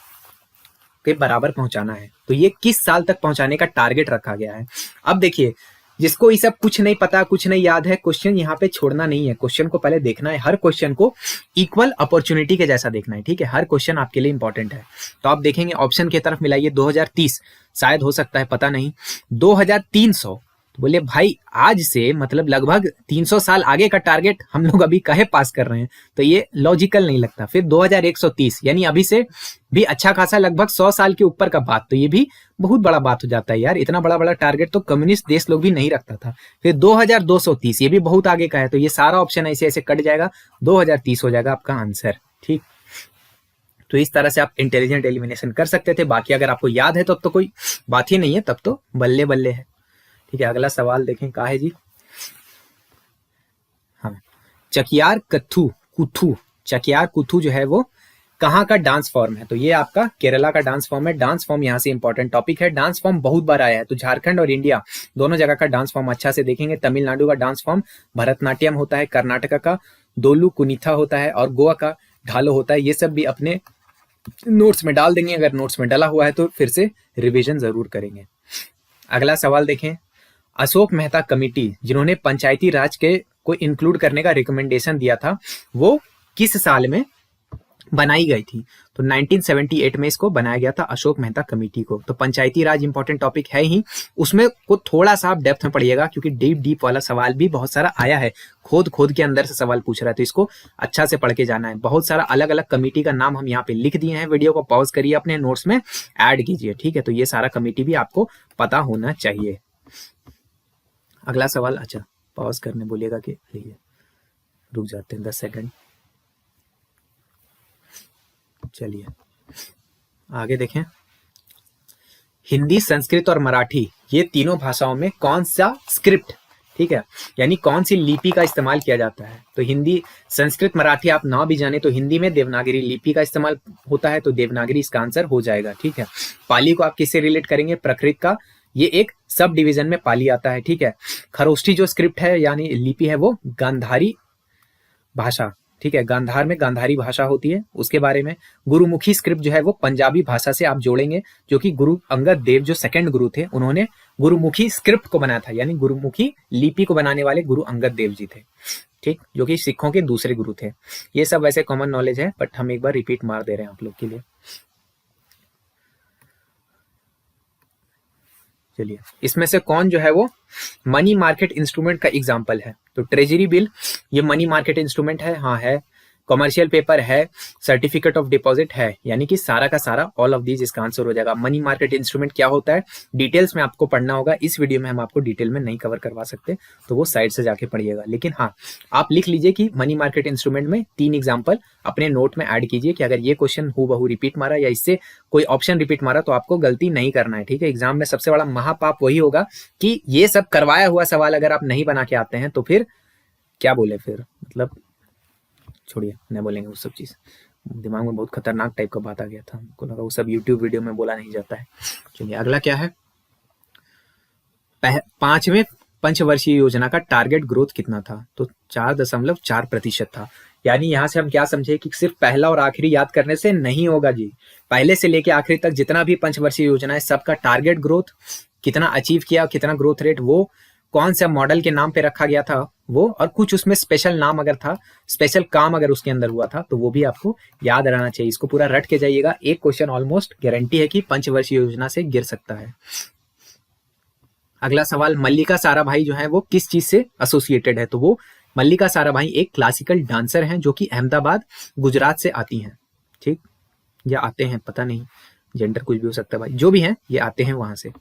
के बराबर पहुंचाना है। तो ये किस साल तक पहुंचाने का टारगेट रखा गया है। अब देखिए, जिसको ये सब कुछ नहीं पता, कुछ नहीं याद है, क्वेश्चन यहाँ पे छोड़ना नहीं है, क्वेश्चन को पहले देखना है, हर क्वेश्चन को इक्वल अपॉर्चुनिटी के जैसा देखना है, ठीक है। हर क्वेश्चन आपके लिए इंपॉर्टेंट है। तो आप देखेंगे ऑप्शन की तरफ मिलाइए, 2030 शायद हो सकता है, पता नहीं, 2300। तो बोले भाई आज से मतलब लगभग 300 साल आगे का टारगेट हम लोग अभी काहे पास कर रहे हैं, तो ये लॉजिकल नहीं लगता। फिर 2130 यानी अभी से भी अच्छा खासा लगभग 100 साल के ऊपर का बात, तो ये भी बहुत बड़ा बात हो जाता है यार। इतना बड़ा बड़ा टारगेट तो कम्युनिस्ट देश लोग भी नहीं रखता था। फिर 2230 ये भी बहुत आगे का है, तो ये सारा ऑप्शन ऐसे ऐसे कट जाएगा, 2030 हो जाएगा आपका आंसर, ठीक। तो इस तरह से आप इंटेलिजेंट एलिमिनेशन कर सकते थे। बाकी अगर आपको याद है तब तो कोई बात ही नहीं है, तब तो बल्ले बल्ले है, ठीक है। अगला सवाल देखें, क्या है जी, हाँ, चकियार कुथू जो है वो कहाँ का डांस फॉर्म है, तो ये आपका केरला का डांस फॉर्म है। डांस फॉर्म यहाँ से इंपॉर्टेंट टॉपिक है, डांस फॉर्म बहुत बार आया है, तो झारखंड और इंडिया दोनों जगह का डांस फॉर्म अच्छा से देखेंगे। तमिलनाडु का डांस फॉर्म भरतनाट्यम होता है, कर्नाटका का दोलू कुनीथा होता है, और गोवा का ढालो होता है। ये सब भी अपने नोट्स में डाल देंगे, अगर नोट्स में डाला हुआ है तो फिर से रिविजन जरूर करेंगे। अगला सवाल देखें, अशोक मेहता कमेटी जिन्होंने पंचायती राज के को इंक्लूड करने का रिकमेंडेशन दिया था, वो किस साल में बनाई गई थी, तो 1978 में इसको बनाया गया था अशोक मेहता कमेटी को। तो पंचायती राज इंपॉर्टेंट टॉपिक है ही, उसमें को थोड़ा सा आप डेप्थ में पढ़िएगा, क्योंकि डीप वाला सवाल भी बहुत सारा आया है, खोद के अंदर से सवाल पूछ रहा है, तो इसको अच्छा से पढ़ के जाना है। बहुत सारा अलग अलग कमेटी का नाम हम यहाँ पे लिख दिए हैं, वीडियो को पॉज करिए, अपने नोट्स में ऐड कीजिए, ठीक है। तो ये सारा कमेटी भी आपको पता होना चाहिए। अगला सवाल, अच्छा पॉज करने बोलिएगा कि रुक जाते हैं 10 सेकंड। चलिए आगे देखें, हिंदी, संस्कृत और मराठी ये तीनों भाषाओं में कौन सा स्क्रिप्ट, ठीक है, यानी कौन सी लिपि का इस्तेमाल किया जाता है। तो हिंदी, संस्कृत, मराठी आप ना भी जाने तो हिंदी में देवनागरी लिपि का इस्तेमाल होता है, तो देवनागरी इसका आंसर हो जाएगा, ठीक है। पाली को आप किससे रिलेट करेंगे, प्रकृत का, ये एक सब डिवीजन में पाली आता है, ठीक है। खरोष्ठी जो स्क्रिप्ट है यानी लिपि है वो गांधारी भाषा, ठीक है, गांधार में गांधारी भाषा होती है, उसके बारे में। गुरुमुखी स्क्रिप्ट जो है वो पंजाबी भाषा से आप जोड़ेंगे, जो कि गुरु अंगद देव जो सेकंड गुरु थे उन्होंने गुरुमुखी स्क्रिप्ट को बनाया था, यानी गुरुमुखी लिपि को बनाने वाले गुरु अंगद देव जी थे, ठीक, जो कि सिखों के दूसरे गुरु थे। ये सब वैसे कॉमन नॉलेज है, बट हम एक बार रिपीट मार दे रहे हैं आप लोग के लिए। चलिए, इसमें से कौन जो है वो मनी मार्केट इंस्ट्रूमेंट का एग्जाम्पल है? तो ट्रेजरी बिल ये मनी मार्केट इंस्ट्रूमेंट है, हाँ है। कमर्शियल पेपर है, सर्टिफिकेट ऑफ डिपॉजिट है, यानी कि सारा का सारा ऑल ऑफ दीज इसका आंसर हो जाएगा। मनी मार्केट इंस्ट्रूमेंट क्या होता है डिटेल्स में आपको पढ़ना होगा, इस वीडियो में हम आपको डिटेल में नहीं कवर करवा सकते, तो वो साइड से जाके पढ़िएगा। लेकिन हाँ, आप लिख लीजिए कि मनी मार्केट इंस्ट्रूमेंट में 3 एग्जाम्पल अपने नोट में ऐड कीजिए कि अगर ये क्वेश्चन हूबहू रिपीट मारा या इससे कोई ऑप्शन रिपीट मारा तो आपको गलती नहीं करना है, ठीक है। एग्जाम में सबसे बड़ा महापाप वही होगा कि ये सब करवाया हुआ सवाल अगर आप नहीं बना के आते हैं तो फिर क्या बोले, फिर मतलब छोड़िए, नहीं बोलेंगे वो सब चीज़। दिमाग में बहुत खतरनाक टाइप का बात आ गया था, हमको लगा वो सब यूट्यूब वीडियो में बोला नहीं जाता है। चलिए, अगला क्या है? 5वें पंचवर्षीय योजना का टारगेट ग्रोथ कितना था? तो 4.4% था। यानी यहाँ से हम क्या समझे कि सिर्फ पहला और आखिरी याद करने से नहीं होगा जी, पहले से लेके आखिरी तक जितना भी पंचवर्षीय योजना है सबका टारगेट ग्रोथ कितना अचीव किया, कितना ग्रोथ रेट, वो कौन सा मॉडल के नाम पे रखा गया था वो, और कुछ उसमें स्पेशल नाम अगर था, स्पेशल काम अगर उसके अंदर हुआ था तो वो भी आपको याद रहना चाहिए। इसको पूरा रट के जाइएगा, एक क्वेश्चन ऑलमोस्ट गारंटी है कि पंचवर्षीय योजना से गिर सकता है। अगला सवाल, मल्लिका साराभाई जो है वो किस चीज से एसोसिएटेड है? तो वो मल्लिका साराभाई एक क्लासिकल डांसर हैं जो कि अहमदाबाद गुजरात से आती हैं, ठीक, या आते हैं, पता नहीं, जेंडर कुछ भी हो सकता है भाई, जो भी हैं ये आते हैं वहां से।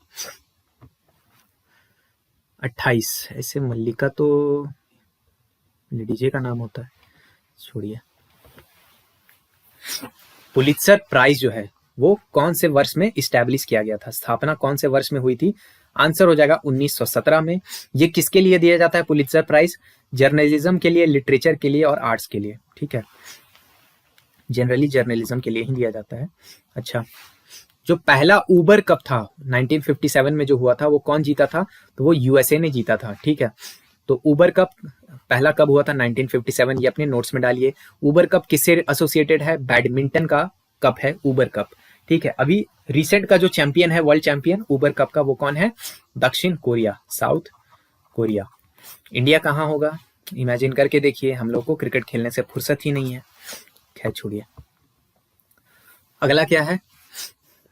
28 ऐसे मल्लिका तो लेडीजे का नाम होता है, छोड़िए। पुलित्जर प्राइज जो है वो कौन से वर्ष में इस्टेब्लिश किया गया था? स्थापना कौन से वर्ष में हुई थी? आंसर हो जाएगा 1917 में। ये किसके लिए दिया जाता है पुलित्जर प्राइज? जर्नलिज्म के लिए, लिटरेचर के लिए और आर्ट्स के लिए, ठीक है। जनरली जर्नलिज्म के लिए ही दिया जाता है। अच्छा, जो पहला ऊबर कप था 1957 में जो हुआ था वो कौन जीता था? तो वो यूएसए ने जीता था, ठीक है। तो ऊबर कप पहला कब हुआ था? 1957, ये अपने नोट्स में डालिए। ऊबर कप किससे एसोसिएटेड है? बैडमिंटन का कप है ऊबर कप, ठीक है। अभी रिसेंट का जो चैंपियन है, वर्ल्ड चैंपियन ऊबर कप का, वो कौन है? दक्षिण कोरिया, साउथ कोरिया। इंडिया कहाँ होगा? इमेजिन करके देखिए, हम लोग को क्रिकेट खेलने से फुर्सत ही नहीं है, खैर छोड़िए। अगला क्या है?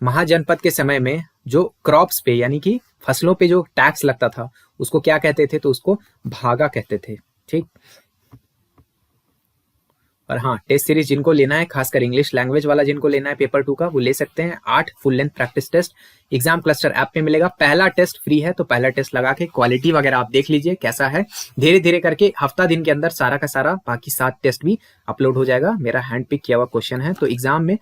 महाजनपद के समय में जो क्रॉप्स पे यानी कि फसलों पे जो टैक्स लगता था उसको क्या कहते थे? तो उसको भागा कहते थे, ठीक। और हाँ, टेस्ट सीरीज जिनको लेना है, खासकर इंग्लिश लैंग्वेज वाला जिनको लेना है पेपर 2 का, वो ले सकते हैं। 8 full length practice test Exam Cluster app पे मिलेगा। पहला टेस्ट फ्री है, तो पहला टेस्ट लगा के क्वालिटी वगैरह आप देख लीजिए कैसा है। धीरे धीरे करके हफ्ता दिन के अंदर सारा का सारा बाकी 7 टेस्ट भी अपलोड हो जाएगा। मेरा हैंड पिक किया हुआ क्वेश्चन है, तो एग्जाम में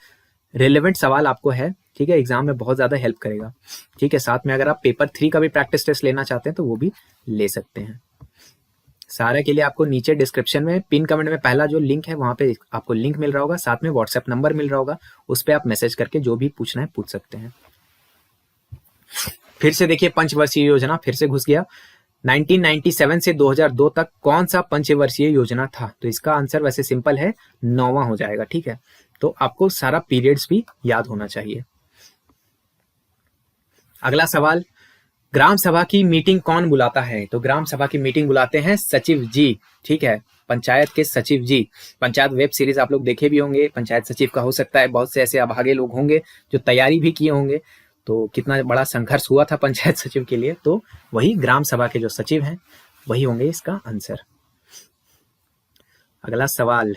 रिलेवेंट सवाल आपको है, ठीक है, एग्जाम में बहुत ज्यादा हेल्प करेगा, ठीक है। साथ में अगर आप पेपर 3 का भी प्रैक्टिस टेस्ट लेना चाहते हैं तो वो भी ले सकते हैं। सारे के लिए आपको नीचे डिस्क्रिप्शन में पिन कमेंट में पहला जो लिंक है वहां पे आपको लिंक मिल रहा होगा, साथ में व्हाट्सएप नंबर मिल रहा होगा, उस पर आप मैसेज करके जो भी पूछना है पूछ सकते हैं। फिर से देखिए, पंचवर्षीय योजना फिर से घुस गया। 1997 से 2002 तक कौन सा पंचवर्षीय योजना था? तो इसका आंसर वैसे सिंपल है, 9वां हो जाएगा, ठीक है। तो आपको सारा पीरियड्स भी याद होना चाहिए। अगला सवाल, ग्राम सभा की मीटिंग कौन बुलाता है? तो ग्राम सभा की मीटिंग बुलाते हैं सचिव जी, ठीक है, पंचायत के सचिव जी। पंचायत वेब सीरीज आप लोग देखे भी होंगे, पंचायत सचिव का हो सकता है, बहुत से ऐसे अभागे लोग होंगे जो तैयारी भी किए होंगे, तो कितना बड़ा संघर्ष हुआ था पंचायत सचिव के लिए, तो वही ग्राम सभा के जो सचिव हैं वही होंगे इसका आंसर। अगला सवाल,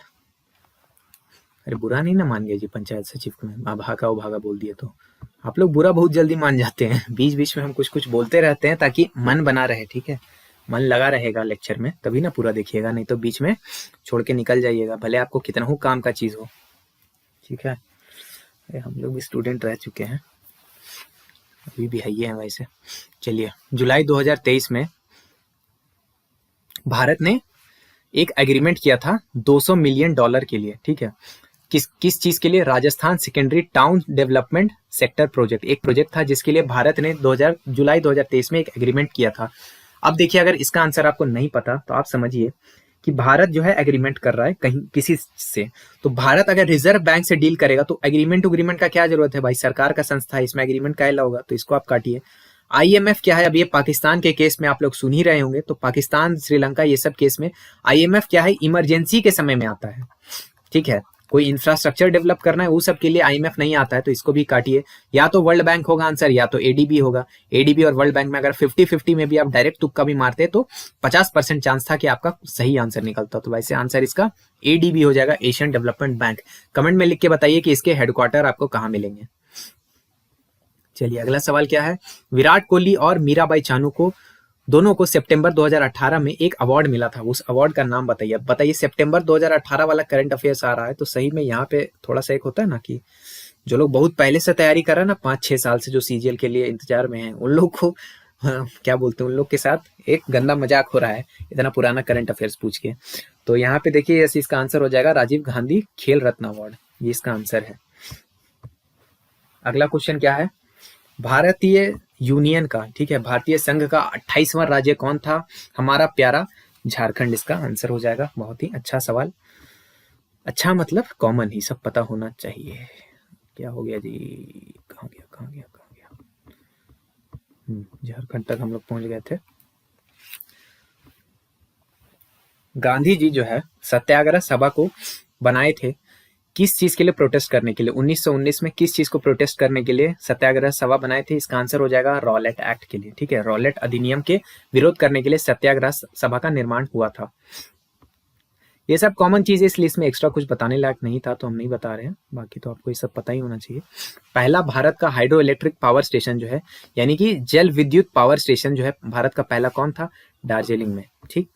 अरे बुरा नहीं ना मान गए जी पंचायत सचिव को मैं अभागा उभागा बोल दिए तो? आप लोग बुरा बहुत जल्दी मान जाते हैं, बीच बीच में हम कुछ कुछ बोलते रहते हैं ताकि मन बना रहे, ठीक है, मन लगा रहेगा लेक्चर में, तभी ना पूरा देखिएगा, नहीं तो बीच में छोड़ के निकल जाइएगा, भले आपको कितना हो काम का चीज हो, ठीक है। हम लोग भी स्टूडेंट रह चुके हैं, अभी भी है ये वैसे। चलिए, जुलाई 2023 में भारत ने एक एग्रीमेंट किया था $200 मिलियन के लिए, ठीक है। किस चीज के लिए? Rajasthan secondary town development sector project, एक प्रोजेक्ट था जिसके लिए भारत ने जुलाई 2023 में एक एग्रीमेंट किया था। अब देखिए, अगर इसका आंसर आपको नहीं पता तो आप समझिए कि भारत जो है एग्रीमेंट कर रहा है कहीं किसी से, तो भारत अगर रिजर्व बैंक से डील करेगा तो एग्रीमेंट का क्या जरूरत है भाई, सरकार का संस्था है, इसमें एग्रीमेंट का होगा, तो इसको आप काटिए। IMF क्या है, अब ये पाकिस्तान के केस में आप लोग सुन ही रहे होंगे, तो पाकिस्तान, श्रीलंका, ये सब केस में IMF क्या है, इमरजेंसी के समय में आता है, ठीक है। कोई इंफ्रास्ट्रक्चर डेवलप करना है वो सब के लिए IMF नहीं आता है, तो इसको भी काटिए। या तो वर्ल्ड बैंक होगा आंसर, या तो ADB होगा। ADB और वर्ल्ड बैंक में अगर 50-50 में भी आप डायरेक्ट तुक्का भी मारते तो 50% चांस था कि आपका सही आंसर निकलता। तो वैसे आंसर इसका ADB हो जाएगा, एशियन डेवलपमेंट बैंक। कमेंट में लिख के बताइए कि इसके हेडक्वार्टर आपको कहाँ मिलेंगे। चलिए अगला सवाल क्या है, विराट कोहली और मीराबाई चानू को दोनों को सितंबर 2018 में एक अवार्ड मिला था, उस अवार्ड का नाम बताइए। बताइए, सितंबर 2018 वाला करंट अफेयर्स आ रहा है, तो सही में यहाँ पे थोड़ा सा एक होता है ना कि जो लोग बहुत पहले से तैयारी कर रहे हैं ना, 5-6 साल से जो CGL के लिए इंतजार में है, उन लोग को क्या बोलते हैं, उन लोग के साथ एक गंदा मजाक हो रहा है इतना पुराना करंट अफेयर्स पूछ के। तो यहाँ पे देखिए, इसका आंसर हो जाएगा राजीव गांधी खेल रत्न अवार्ड, ये इसका आंसर है। अगला क्वेश्चन क्या है, भारतीय यूनियन का, ठीक है, भारतीय संघ का 28वां राज्य कौन था? हमारा प्यारा झारखंड इसका आंसर हो जाएगा। बहुत ही अच्छा सवाल, अच्छा मतलब कॉमन ही, सब पता होना चाहिए। क्या हो गया जी, कहाँ गया झारखंड तक हम लोग पहुंच गए थे। गांधी जी जो है सत्याग्रह सभा को बनाए थे, किस चीज के लिए प्रोटेस्ट करने के लिए? 1919 में किस चीज को प्रोटेस्ट करने के लिए सत्याग्रह सभा बनाए थे? इसका आंसर हो जाएगा रॉलेट एक्ट के लिए, ठीक है। रॉलेट अधिनियम के विरोध करने के लिए सत्याग्रह सभा का निर्माण हुआ था। ये सब कॉमन चीज है, इसलिए इसमें एक्स्ट्रा कुछ बताने लायक नहीं था, तो हम नहीं बता रहे हैं। बाकी तो आपको ये सब पता ही होना चाहिए। पहला भारत का हाइड्रो इलेक्ट्रिक पावर स्टेशन जो है, यानी कि जल विद्युत पावर स्टेशन जो है भारत का पहला, कौन था? दार्जिलिंग में, ठीक।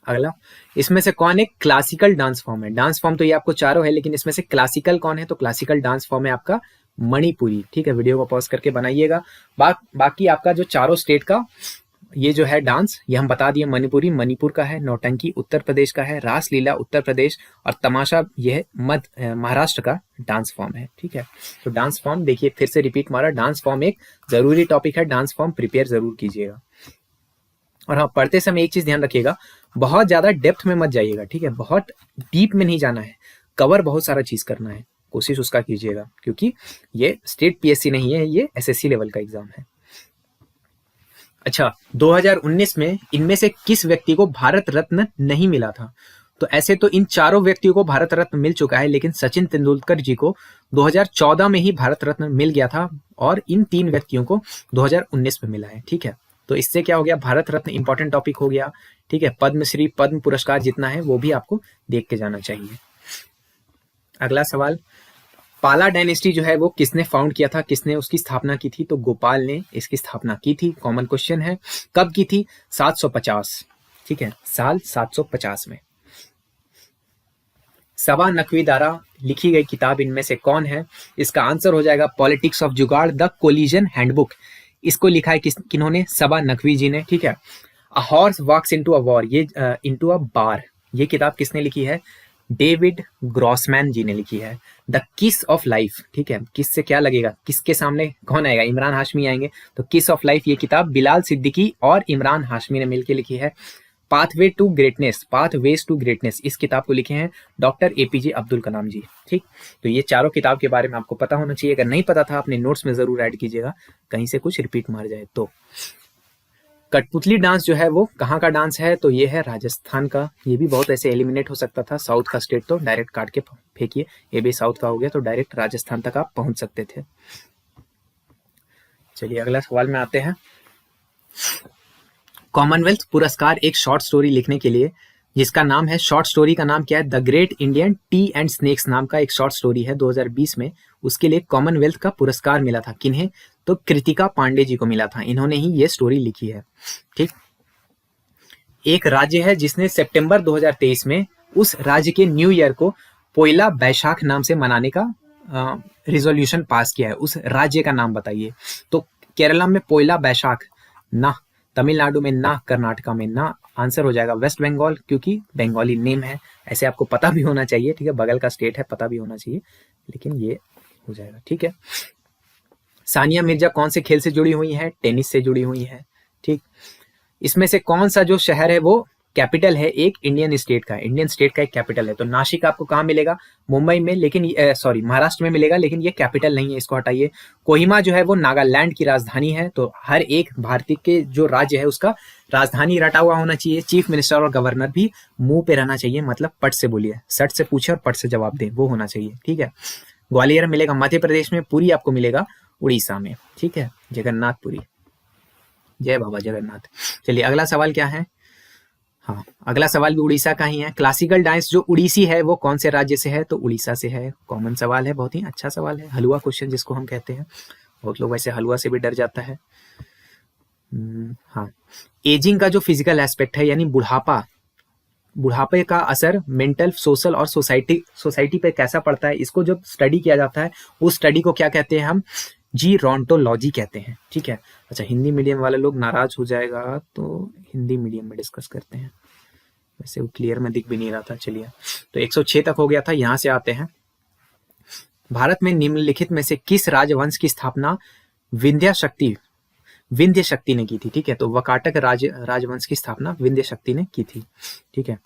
अगला, इसमें से कौन एक क्लासिकल डांस फॉर्म है? डांस फॉर्म तो ये आपको चारों है, लेकिन इसमें से क्लासिकल कौन है? तो क्लासिकल डांस फॉर्म है आपका मणिपुरी, ठीक है। वीडियो को पॉज करके बनाइएगा। बाकी आपका जो चारों स्टेट का ये जो है डांस, ये हम बता दिए। मणिपुरी मणिपुर का है, नौटंकी उत्तर प्रदेश का है, रासलीला उत्तर प्रदेश, और तमाशा ये है महाराष्ट्र का डांस फॉर्म है, ठीक है। तो डांस फॉर्म देखिए, फिर से रिपीट मारा, डांस फॉर्म एक जरूरी टॉपिक है, डांस फॉर्म प्रिपेयर जरूर कीजिएगा। और हाँ, पढ़ते समय एक चीज ध्यान रखिएगा, बहुत ज्यादा डेप्थ में मत जाइएगा, ठीक है। बहुत डीप में नहीं जाना है, कवर बहुत सारा चीज करना है, कोशिश उसका कीजिएगा, क्योंकि ये स्टेट PSC नहीं है, ये SSC लेवल का एग्जाम है। अच्छा, 2019 में इनमें से किस व्यक्ति को भारत रत्न नहीं मिला था? तो ऐसे तो इन चारों व्यक्तियों को भारत रत्न मिल चुका है, लेकिन सचिन तेंदुलकर जी को 2014 में ही भारत रत्न मिल गया था, और इन 3 व्यक्तियों को 2019 में मिला है, ठीक है। तो इससे क्या हो गया, भारत रत्न इंपॉर्टेंट टॉपिक हो गया, ठीक है। पद्मश्री, पद्म पुरस्कार जितना है वो भी आपको देख के जाना चाहिए। अगला सवाल, पाला डायनेस्टी जो है वो किसने फाउंड किया था, किसने उसकी स्थापना की थी? तो गोपाल ने इसकी स्थापना की थी। कॉमन क्वेश्चन है, कब की थी? 750, ठीक है, साल 750 में। सवा नकवी द्वारा लिखी गई किताब इनमें से कौन है? इसका आंसर हो जाएगा पॉलिटिक्स ऑफ जुगाड़, द कोलिजन हैंडबुक। इसको लिखा है किन्होंने? सबा नकवी जी ने, ठीक है। A horse walks into a war, ये इनटू अ बार, ये किताब किसने लिखी है? डेविड ग्रॉसमैन जी ने लिखी है। द किस ऑफ लाइफ, ठीक है, किस से क्या लगेगा, किसके सामने कौन आएगा? इमरान हाशमी आएंगे। तो किस ऑफ लाइफ ये किताब बिलाल सिद्दीकी और इमरान हाशमी ने मिलकर लिखी है। Pathway to Greatness, Pathways to Greatness, इस किताब को लिखे हैं डॉक्टर APJ अब्दुल कलाम जी, ठीक। तो ये चारों किताब के बारे में आपको पता होना चाहिए। अगर नहीं पता था, अपने नोट्स में जरूर ऐड कीजिएगा, कहीं से कुछ रिपीट मार जाए तो। कठपुतली डांस जो है वो कहाँ का डांस है? तो ये है राजस्थान का। ये भी बहुत ऐसे एलिमिनेट हो सकता था, साउथ का स्टेट तो डायरेक्ट काट के फेंकिए, ये भी साउथ का हो गया, तो डायरेक्ट राजस्थान तक आप पहुंच सकते थे। चलिए अगला सवाल में आते हैं। कॉमनवेल्थ पुरस्कार एक शॉर्ट स्टोरी लिखने के लिए, जिसका नाम है, शॉर्ट स्टोरी का नाम क्या है? The great Indian T and snacks नाम का एक शॉर्ट स्टोरी है 2020 में, उसके लिए कॉमनवेल्थ का पुरस्कार मिला था। किन्हें? तो कृतिका पांडे जी को मिला था, इन्होंने ही ये स्टोरी लिखी है, ठीक। एक राज्य है जिसने सितंबर 2023 में उस राज्य के न्यू ईयर को पोइला बैशाख नाम से मनाने का रिजोल्यूशन पास किया है। उस राज्य का नाम बताइए। तो केरला में पोइला बैशाख ना, तमिलनाडु में ना, कर्नाटका में ना। आंसर हो जाएगा वेस्ट बंगाल, क्योंकि बंगाली नेम है। ऐसे आपको पता भी होना चाहिए, ठीक है, बगल का स्टेट है, पता भी होना चाहिए, लेकिन ये हो जाएगा, ठीक है। सानिया मिर्जा कौन से खेल से जुड़ी हुई है? टेनिस से जुड़ी हुई है, ठीक। इसमें से कौन सा जो शहर है वो कैपिटल है एक इंडियन स्टेट का एक कैपिटल है। तो नासिक आपको कहाँ मिलेगा? मुंबई में, लेकिन सॉरी महाराष्ट्र में मिलेगा, लेकिन ये कैपिटल नहीं है, इसको हटाइए। कोहिमा जो है वो नागालैंड की राजधानी है। तो हर एक भारतीय के जो राज्य है उसका राजधानी रटा हुआ होना चाहिए। चीफ मिनिस्टर और गवर्नर भी मुंह पे रहना चाहिए, मतलब पट से बोलिए, सट से पूछे और पट से जवाब दे, वो होना चाहिए, ठीक है। ग्वालियर मिलेगा मध्य प्रदेश में, पुरी आपको मिलेगा उड़ीसा में, ठीक है, जगन्नाथपुरी। जय बाबा जगन्नाथ। चलिए अगला सवाल क्या है? हाँ, अगला सवाल भी उड़ीसा का ही है। क्लासिकल डांस जो उड़ीसी है वो कौन से राज्य से है? तो उड़ीसा से है। कॉमन सवाल है, बहुत ही अच्छा सवाल है, हलवा क्वेश्चन जिसको हम कहते हैं। बहुत लोग वैसे हलवा से भी डर जाता है। हाँ, एजिंग का जो फिजिकल एस्पेक्ट है, यानी बुढ़ापे का असर मेंटल, सोशल और सोसाइटी पे कैसा पड़ता है, इसको जब स्टडी किया जाता है उस स्टडी को क्या कहते हैं? हम जीरोंटोलॉजी कहते हैं, ठीक है। अच्छा, हिंदी मीडियम वाले लोग नाराज हो जाएगा तो हिंदी मीडियम में डिस्कस करते हैं। वैसे वो क्लियर में दिख भी नहीं रहा था। चलिए, तो 106 तक हो गया था। यहां से आते हैं, भारत में निम्नलिखित में से किस राजवंश की स्थापना विंध्य शक्ति ने की थी? ठीक है, तो वकाटक राजवंश की स्थापना विंध्य शक्ति ने की थी, ठीक है।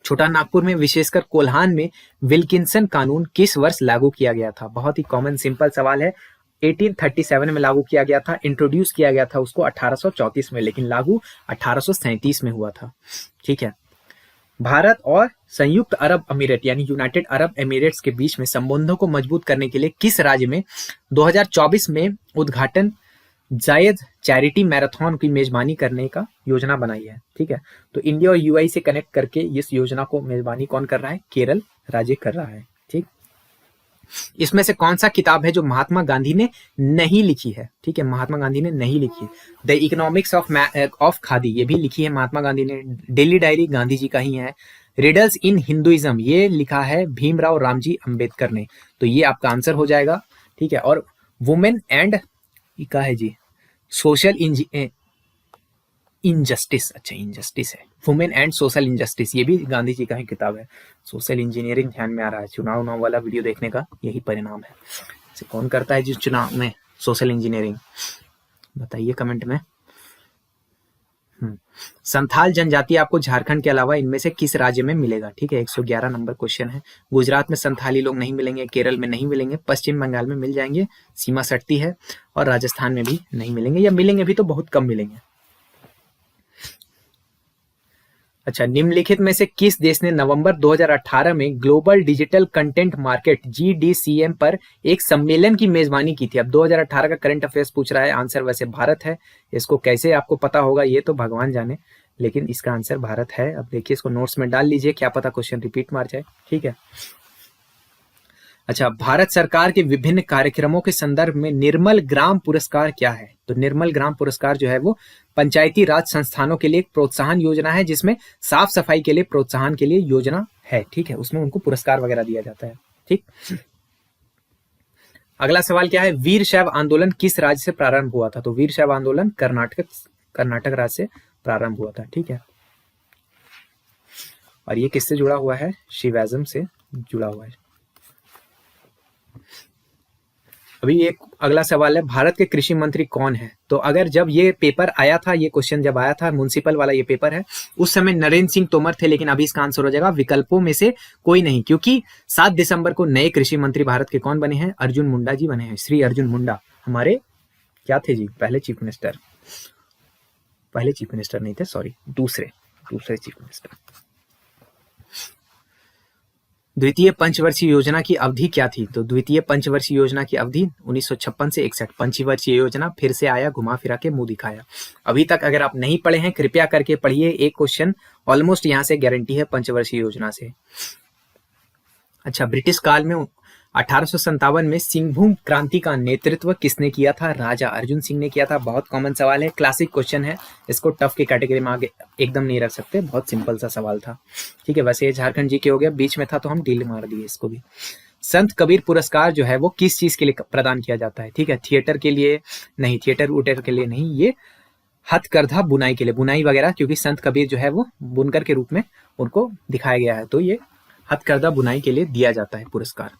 छोटा नागपुर में विशेषकर कोल्हान में विल्किंसन कानून किस वर्ष लागू किया गया था? बहुत ही कॉमन सिंपल सवाल है। 1837 में लागू किया गया था। इंट्रोड्यूस किया गया था उसको 1834 में, लेकिन लागू 1837 में हुआ था, ठीक है। भारत और संयुक्त अरब अमीरात यानी यूनाइटेड अरब एमिरेट्स के बीच में संबंधों को मजबूत करने के लिए किस राज्य में 2024 में उद्घाटन जायद चैरिटी मैराथन की मेजबानी करने का योजना बनाई है, ठीक है। तो इंडिया और यूएई से कनेक्ट करके इस योजना को मेजबानी कौन कर रहा है? केरल राज्य कर रहा है, ठीक। इसमें से कौन सा किताब है जो महात्मा गांधी ने नहीं लिखी है? ठीक है, महात्मा गांधी ने नहीं लिखी है। द इकोनॉमिक्स ऑफ खादी, ये भी लिखी है महात्मा गांधी ने। डेली डायरी गांधी जी का ही है। रिडल्स इन हिंदुइज्म, ये लिखा है भीमराव रामजी अंबेडकर ने। तो ये आपका आंसर हो जाएगा, ठीक है। और वुमेन एंड क्या है जी? सोशल इनजस्टिस, अच्छा इनजस्टिस है, वुमेन एंड सोशल इनजस्टिस, ये भी गांधी जी का ही किताब है। सोशल इंजीनियरिंग ध्यान में आ रहा है, चुनाव वाला वीडियो देखने का यही परिणाम है। इसे कौन करता है जिस चुनाव में सोशल इंजीनियरिंग, बताइए कमेंट में। संथाल जनजाति आपको झारखंड के अलावा इनमें से किस राज्य में मिलेगा? ठीक है, 111 नंबर क्वेश्चन है। गुजरात में संथाली लोग नहीं मिलेंगे, केरल में नहीं मिलेंगे, पश्चिम बंगाल में मिल जाएंगे, सीमा सटती है, और राजस्थान में भी नहीं मिलेंगे, या मिलेंगे भी तो बहुत कम मिलेंगे। अच्छा, निम्नलिखित में से किस देश ने नवंबर 2018 में global digital content market GDCM पर एक सम्मेलन की मेजबानी की थी? अब 2018 का करंट अफेयर्स पूछ रहा है, आंसर वैसे भारत है। इसको कैसे आपको पता होगा ये तो भगवान जाने, लेकिन इसका आंसर भारत है। अब देखिए, इसको नोट्स में डाल लीजिए, क्या पता क्वेश्चन रिपीट मार जाए, ठीक है। अच्छा, भारत सरकार के विभिन्न कार्यक्रमों के संदर्भ में निर्मल ग्राम पुरस्कार क्या है? तो निर्मल ग्राम पुरस्कार जो है वो पंचायती राज संस्थानों के लिए एक प्रोत्साहन योजना है, जिसमें साफ सफाई के लिए प्रोत्साहन के लिए योजना है, ठीक है। उसमें उनको पुरस्कार वगैरह दिया जाता है, ठीक। अगला सवाल क्या है? वीर शैव आंदोलन किस राज्य से प्रारंभ हुआ था? तो वीर शैव आंदोलन कर्नाटक राज्य से प्रारंभ हुआ था, ठीक है। और ये किससे जुड़ा हुआ है? शिवाइज्म से जुड़ा हुआ है। अभी एक अगला सवाल है, भारत के कृषि मंत्री कौन है? तो अगर जब ये पेपर आया था, ये क्वेश्चन जब आया था, म्युनिसिपल वाला ये पेपर है, उस समय नरेंद्र सिंह तोमर थे, लेकिन अभी इसका आंसर हो जाएगा विकल्पों में से कोई नहीं, क्योंकि 7 दिसंबर को नए कृषि मंत्री भारत के कौन बने हैं? अर्जुन मुंडा जी बने हैं। श्री अर्जुन मुंडा हमारे क्या थे जी? पहले चीफ मिनिस्टर नहीं थे, सॉरी, दूसरे चीफ मिनिस्टर। द्वितीय पंचवर्षीय योजना की अवधि क्या थी? तो द्वितीय पंचवर्षीय योजना की अवधि 1956 से 61। पंचवर्षीय योजना फिर से आया, घुमा फिरा के मुंह दिखाया। अभी तक अगर आप नहीं पढ़े हैं, कृपया करके पढ़िए, एक क्वेश्चन ऑलमोस्ट यहां से गारंटी है पंचवर्षीय योजना से। अच्छा, ब्रिटिश काल में 1857 में सिंहभूम क्रांति का नेतृत्व किसने किया था? राजा अर्जुन सिंह ने किया था। बहुत कॉमन सवाल है, क्लासिक क्वेश्चन है, इसको टफ की कैटेगरी में आगे एकदम नहीं रख सकते, बहुत सिंपल सा सवाल था, ठीक है। वैसे ये झारखंड जी के हो गया, बीच में था तो हम डील मार दिए इसको भी। संत कबीर पुरस्कार जो है वो किस चीज के लिए प्रदान किया जाता है? ठीक है, थिएटर के लिए नहीं, थिएटर के लिए नहीं, ये हथकरघा बुनाई के लिए, बुनाई वगैरह, क्योंकि संत कबीर जो है वो बुनकर के रूप में उनको दिखाया गया है, तो ये हथकरघा बुनाई के लिए दिया जाता है पुरस्कार।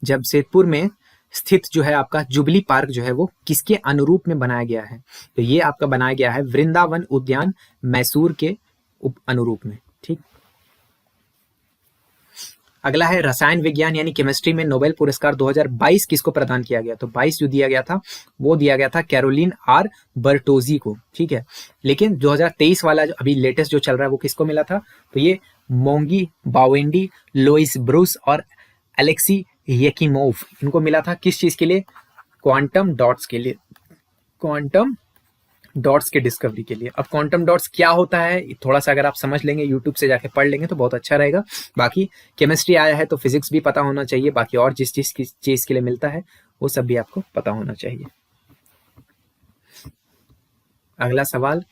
जमशेदपुर में स्थित जो है आपका जुबली पार्क जो है वो किसके अनुरूप में बनाया गया है? तो ये आपका बनाया गया है वृंदावन उद्यान मैसूर के अनुरूप में। ठीक, अगला है रसायन विज्ञान यानी केमिस्ट्री में नोबेल पुरस्कार 2022 किसको प्रदान किया गया? तो 22 जो दिया गया था वो दिया गया था कैरोलिन आर बर्टोजी को। ठीक है, लेकिन 2023 वाला जो अभी लेटेस्ट जो चल रहा है वो किसको मिला था? तो ये मोंगी बावेंडी, लोइस ब्रूस और एलेक्सी येकिमोव, इनको मिला था किस चीज के लिए? क्वांटम डॉट्स के लिए, क्वांटम डॉट्स के डिस्कवरी के लिए। अब क्वांटम डॉट्स क्या होता है थोड़ा सा अगर आप समझ लेंगे, यूट्यूब से जाके पढ़ लेंगे तो बहुत अच्छा रहेगा। बाकी केमिस्ट्री आया है तो फिजिक्स भी पता होना चाहिए, बाकी और जिस चीज के लिए मिलता है वो सब भी आपको पता होना चाहिए। अगला सवाल,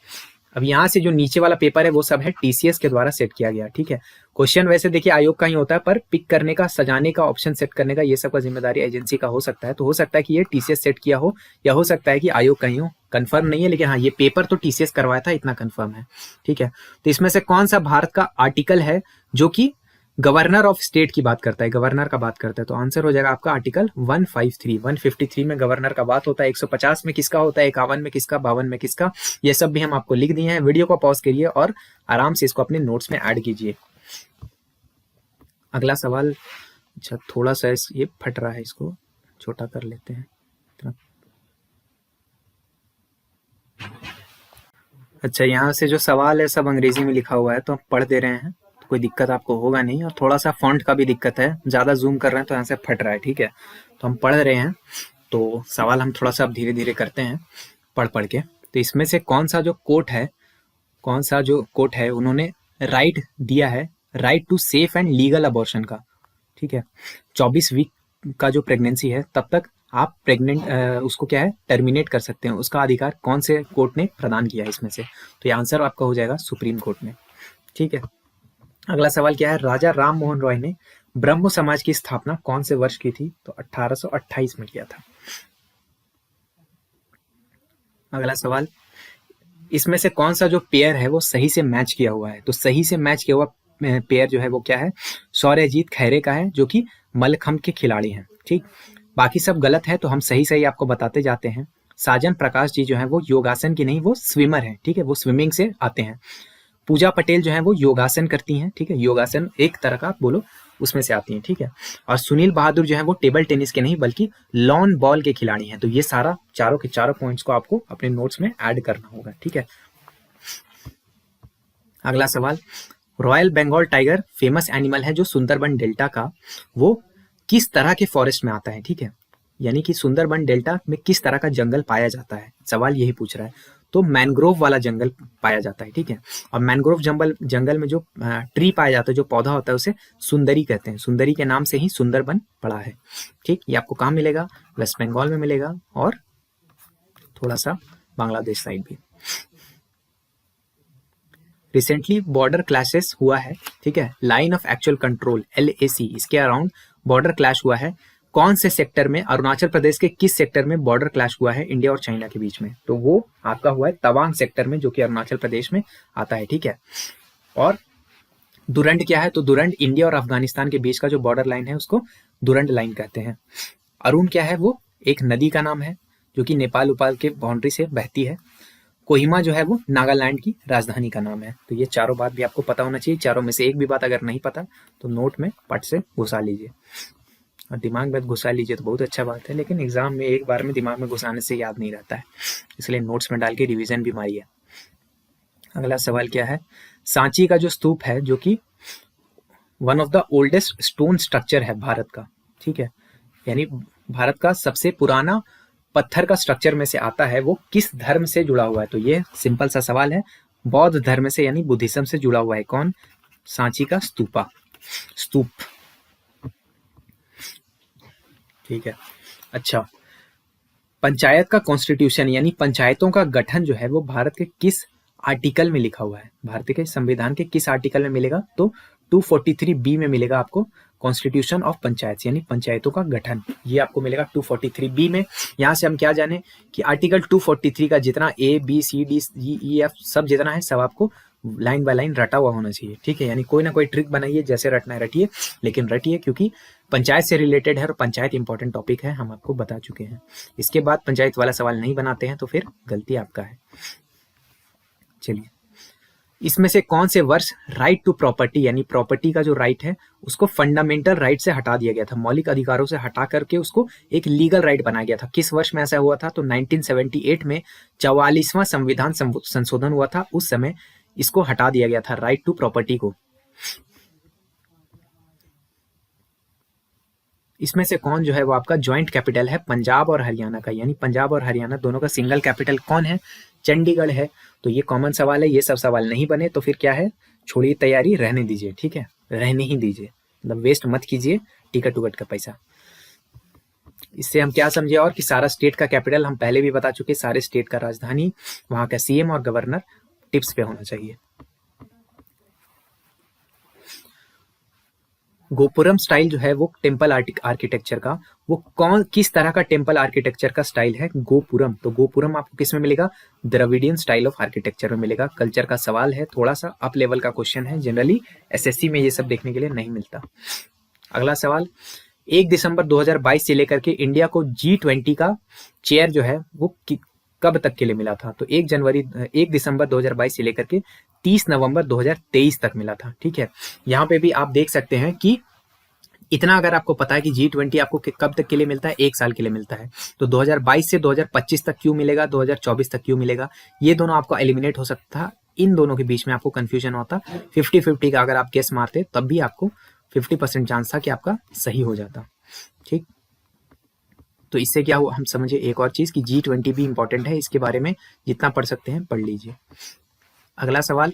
अब यहाँ से जो नीचे वाला पेपर है वो सब है टीसीएस के द्वारा सेट किया गया। ठीक है, क्वेश्चन वैसे देखिए आयोग का ही होता है, पर पिक करने का, सजाने का, ऑप्शन सेट करने का, ये सब का जिम्मेदारी एजेंसी का हो सकता है। तो हो सकता है कि ये टीसीएस सेट किया हो या हो सकता है कि आयोग का ही हो, कंफर्म नहीं है, लेकिन हाँ ये पेपर तो टीसीएस करवाया था, इतना कंफर्म है। ठीक है, तो इसमें से कौन सा भारत का आर्टिकल है जो कि गवर्नर ऑफ स्टेट की बात करता है, गवर्नर का बात करता है? तो आंसर हो जाएगा आपका आर्टिकल 153 में गवर्नर का बात होता है। 150 में किसका होता है, 51 में किसका, 52 में किसका, ये सब भी हम आपको लिख दिए हैं। वीडियो को पॉज करिए और आराम से इसको अपने नोट्स में ऐड कीजिए। अगला सवाल, अच्छा थोड़ा सा ये फट रहा है, इसको छोटा कर लेते हैं। अच्छा, यहाँ से जो सवाल है सब अंग्रेजी में लिखा हुआ है तो हम पढ़ दे रहे हैं, तो कोई दिक्कत आपको होगा नहीं। और थोड़ा सा फॉन्ट का भी दिक्कत है, ज़्यादा जूम कर रहे हैं तो यहाँ से फट रहा है। ठीक है, तो हम पढ़ रहे हैं, तो सवाल हम थोड़ा सा अब धीरे धीरे करते हैं पढ़ के। तो इसमें से कौन सा जो कोट है उन्होंने राइट दिया है, right to safe and legal abortion का। ठीक है, 24 वीक का जो प्रेगनेंसी है तब तक आप उसको क्या है, टर्मिनेट कर सकते हैं, उसका अधिकार कौन से कोर्ट ने प्रदान किया है इसमें से? तो ये आंसर आपका हो जाएगा सुप्रीम कोर्ट ने। ठीक है, अगला सवाल क्या है, राजा राम मोहन रॉय ने ब्रह्म समाज की स्थापना कौन से वर्ष की थी? तो 1828 में किया था। अगला सवाल, इसमें से कौन सा जो पेयर है वो सही से मैच किया हुआ है? तो सही से मैच किया हुआ पेयर जो है वो क्या है? सौर्यजीत खैरे का है, जो कि मल्लखंभ के खिलाड़ी हैं। ठीक, बाकी सब गलत है तो हम सही सही आपको बताते जाते हैं। साजन प्रकाश जी जो है वो योगासन की नहीं, वो स्विमर है। ठीक है, वो स्विमिंग से आते हैं। पूजा पटेल जो है वो योगासन करती हैं। ठीक है, योगासन एक तरह का बोलो उसमें से आती हैं। ठीक है, और सुनील बहादुर जो है वो टेबल टेनिस के नहीं बल्कि लॉन बॉल के खिलाड़ी हैं। तो ये सारा चारों के चारों पॉइंट्स को आपको अपने नोट्स में ऐड करना होगा। ठीक है, अगला सवाल, royal Bengal tiger famous animal है जो सुंदरबन डेल्टा का, वो किस तरह के फॉरेस्ट में आता है? ठीक है, यानी कि सुंदरबन डेल्टा में किस तरह का जंगल पाया जाता है, सवाल यही पूछ रहा है। तो मैंग्रोव वाला जंगल पाया जाता है। ठीक है, और मैंग्रोव जंगल में जो ट्री पाया जाता है, जो पौधा होता है, उसे सुंदरी कहते हैं। सुंदरी के नाम से ही सुंदरबन पड़ा है। ठीक, ये आपको कहाँ मिलेगा? वेस्ट बंगाल में मिलेगा और थोड़ा सा बांग्लादेश साइड भी। रिसेंटली बॉर्डर क्लैशेस हुआ है। ठीक है, line of actual control LAC, इसके अराउंड बॉर्डर क्लैश हुआ है। कौन से सेक्टर में? अरुणाचल प्रदेश के किस सेक्टर में बॉर्डर क्लैश हुआ है इंडिया और चाइना के बीच में? तो वो आपका हुआ है तवांग सेक्टर में, जो कि अरुणाचल प्रदेश में आता है। ठीक है, और दुरंड क्या है? तो दुरंड इंडिया और अफगानिस्तान के बीच का जो बॉर्डर लाइन है उसको दुरंड लाइन कहते हैं। अरुण क्या है? वो एक नदी का नाम है जो कि नेपाल उपाल के बाउंड्री से बहती है। कोहिमा जो है वो नागालैंड की राजधानी का नाम है। तो ये चारों बात भी आपको पता होना चाहिए। चारों में से एक भी बात अगर नहीं पता तो नोट में पट से घुसा लीजिए और दिमाग में घुसा लीजिए तो बहुत अच्छा बात है, लेकिन एग्जाम में एक बार में दिमाग में घुसाने से याद नहीं रहता है, इसलिए नोट्स में डाल के रिविजन भी मारिए। अगला सवाल क्या है, सांची का जो स्तूप है जो कि one of the oldest stone structure है भारत का, ठीक है, यानी भारत का सबसे पुराना पत्थर का स्ट्रक्चर में से आता है, वो किस धर्म से जुड़ा हुआ है? तो ये सिंपल सा सवाल है, बौद्ध धर्म से यानी बुद्धिज्म से जुड़ा हुआ है। कौन? सांची का स्तूप। ठीक है, अच्छा, पंचायत का कॉन्स्टिट्यूशन यानी पंचायतों का गठन जो है वो भारत के किस आर्टिकल में लिखा हुआ है? भारत के संविधान के किस आर्टिकल में मिलेगा? तो 243B में मिलेगा आपको, कॉन्स्टिट्यूशन ऑफ पंचायत यानी पंचायतों का गठन, ये आपको मिलेगा 243B में। यहाँ से हम क्या जाने कि आर्टिकल 243 का जितना A B C D E F सब जितना है सब आपको लाइन बाय लाइन रटा हुआ होना चाहिए, ठीक है। यानी कोई ना कोई ट्रिक बनाइए, जैसे रटना है रटिए, लेकिन रटिए, क्योंकि पंचायत से रिलेटेड है और पंचायत इंपॉर्टेंट टॉपिक है, हम आपको बता चुके हैं। इसके बाद पंचायत वाला सवाल नहीं बनाते हैं तो फिर गलती आपका है। चलिए, इसमें से कौन से वर्ष राइट टू प्रॉपर्टी यानी प्रॉपर्टी का जो राइट है उसको फंडामेंटल राइट से हटा दिया गया था, मौलिक अधिकारों से हटा करके उसको एक लीगल राइट बनाया गया था? किस वर्ष में ऐसा हुआ था? तो 1978 में 44वां संविधान संशोधन हुआ था, उस समय इसको हटा दिया गया था, राइट टू प्रॉपर्टी को। इसमें से कौन जो है वो आपका ज्वाइंट कैपिटल है पंजाब और हरियाणा का, यानी पंजाब और हरियाणा दोनों का सिंगल कैपिटल कौन है? चंडीगढ़ है। तो ये कॉमन सवाल है, ये सब सवाल नहीं बने तो फिर क्या है, छोड़िए तैयारी, रहने दीजिए, ठीक है, रहने ही दीजिए, मतलब वेस्ट मत कीजिए टिकट उकट का पैसा। इससे हम क्या समझे और कि सारा स्टेट का कैपिटल हम पहले भी बता चुके, सारे स्टेट का राजधानी, वहां का सीएम और गवर्नर टिप्स पे होना चाहिए। गोपुरम स्टाइल जो है वो टेम्पल आर्किटेक्चर का, वो किस तरह का टेम्पल आर्किटेक्चर का स्टाइल है? गोपुरम। तो गोपुरम आपको किस में मिलेगा? द्रविडियन स्टाइल ऑफ आर्किटेक्चर में मिलेगा। कल्चर का सवाल है, थोड़ा सा अप लेवल का क्वेश्चन है, जनरली एसएससी में ये सब देखने के लिए नहीं मिलता। अगला सवाल, 1 दिसंबर 2022 से लेकर के इंडिया को G20 का चेयर जो है वो कब तक के लिए मिला था? तो 1 दिसंबर 2022 से लेकर के 30 नवंबर 2023 तक मिला था, ठीक है। यहाँ पे भी आप देख सकते हैं कि इतना अगर आपको पता है कि G20 आपको कब तक के लिए मिलता है, 1 साल के लिए मिलता है, तो 2022 से 2025 तक क्यों मिलेगा, 2024 तक क्यों मिलेगा? ये दोनों आपको एलिमिनेट हो सकता था, इन दोनों के बीच में आपको कंफ्यूजन होता। 50-50 का अगर आप गेस मारते तब भी आपको 50% चांस था कि आपका सही हो जाता, ठीक। तो इससे क्या हुआ, हम समझे एक और चीज कि G20 भी इंपॉर्टेंट है, इसके बारे में जितना पढ़ सकते हैं पढ़ लीजिए। अगला सवाल,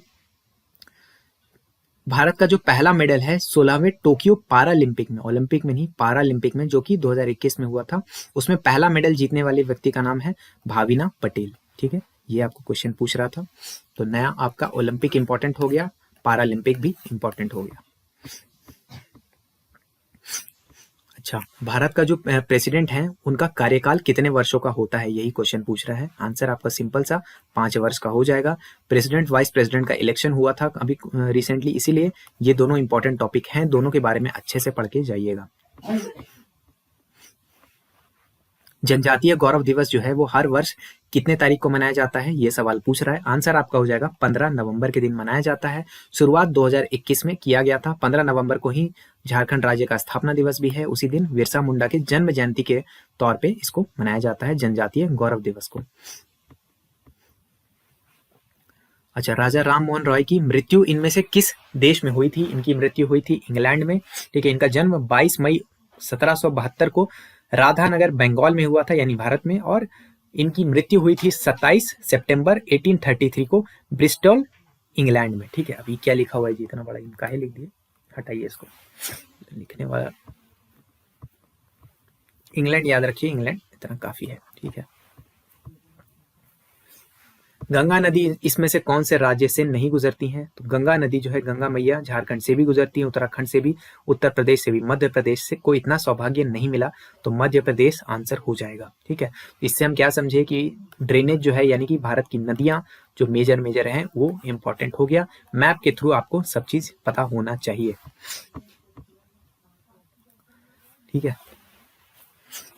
भारत का जो पहला मेडल है 16वें टोक्यो पैरालंपिक में, ओलंपिक में नहीं पैरालंपिक में, जो कि 2021 में हुआ था, उसमें पहला मेडल जीतने वाले व्यक्ति का नाम है भाविना पटेल, ठीक है। ये आपको क्वेश्चन पूछ रहा था, तो नया आपका ओलंपिक इंपॉर्टेंट हो गया, पैरालंपिक भी इंपॉर्टेंट हो गया। अच्छा, भारत का जो प्रेसिडेंट है उनका कार्यकाल कितने वर्षों का होता है, यही क्वेश्चन पूछ रहा है। आंसर आपका सिंपल सा 5 वर्ष का हो जाएगा। प्रेसिडेंट वाइस प्रेसिडेंट का इलेक्शन हुआ था अभी रिसेंटली, इसीलिए ये दोनों इंपॉर्टेंट टॉपिक हैं, दोनों के बारे में अच्छे से पढ़ के जाइएगा। जनजातीय गौरव दिवस जो है वो हर वर्ष कितने तारीख को मनाया जाता है, ये सवाल पूछ रहा है। आंसर आपका हो जाएगा 15 नवंबर के दिन मनाया जाता है। शुरुआत 2021 में किया गया था, 15 नवंबर को ही झारखंड राज्य का स्थापना दिवस भी है, उसी दिन बिरसा मुंडा के जन्म जयंती के तौर पे इसको मनाया जाता है, जनजातीय गौरव दिवस को। अच्छा, राजा राम मोहन रॉय की मृत्यु इनमें से किस देश में हुई थी? इनकी मृत्यु हुई थी इंग्लैंड में, ठीक है। इनका जन्म 22 मई 1772 को राधानगर बंगाल में हुआ था, यानी भारत में, और इनकी मृत्यु हुई थी 27 सितंबर 1833 को ब्रिस्टल इंग्लैंड में, ठीक है। अभी क्या लिखा हुआ है जी, इतना बड़ा इनका है लिख दिए, हटाइए इसको, लिखने वाला इंग्लैंड याद रखिए, इंग्लैंड इतना काफी है, ठीक है। गंगा नदी इसमें से कौन से राज्य से नहीं गुजरती है? तो गंगा नदी जो है, गंगा मैया झारखंड से भी गुजरती है, उत्तराखंड से भी, उत्तर प्रदेश से भी, मध्य प्रदेश से कोई इतना सौभाग्य नहीं मिला, तो मध्य प्रदेश आंसर हो जाएगा, ठीक है। इससे हम क्या समझे कि ड्रेनेज जो है, यानी कि भारत की नदियां जो मेजर हैं वो इंपॉर्टेंट हो गया। मैप के थ्रू आपको सब चीज पता होना चाहिए, ठीक है।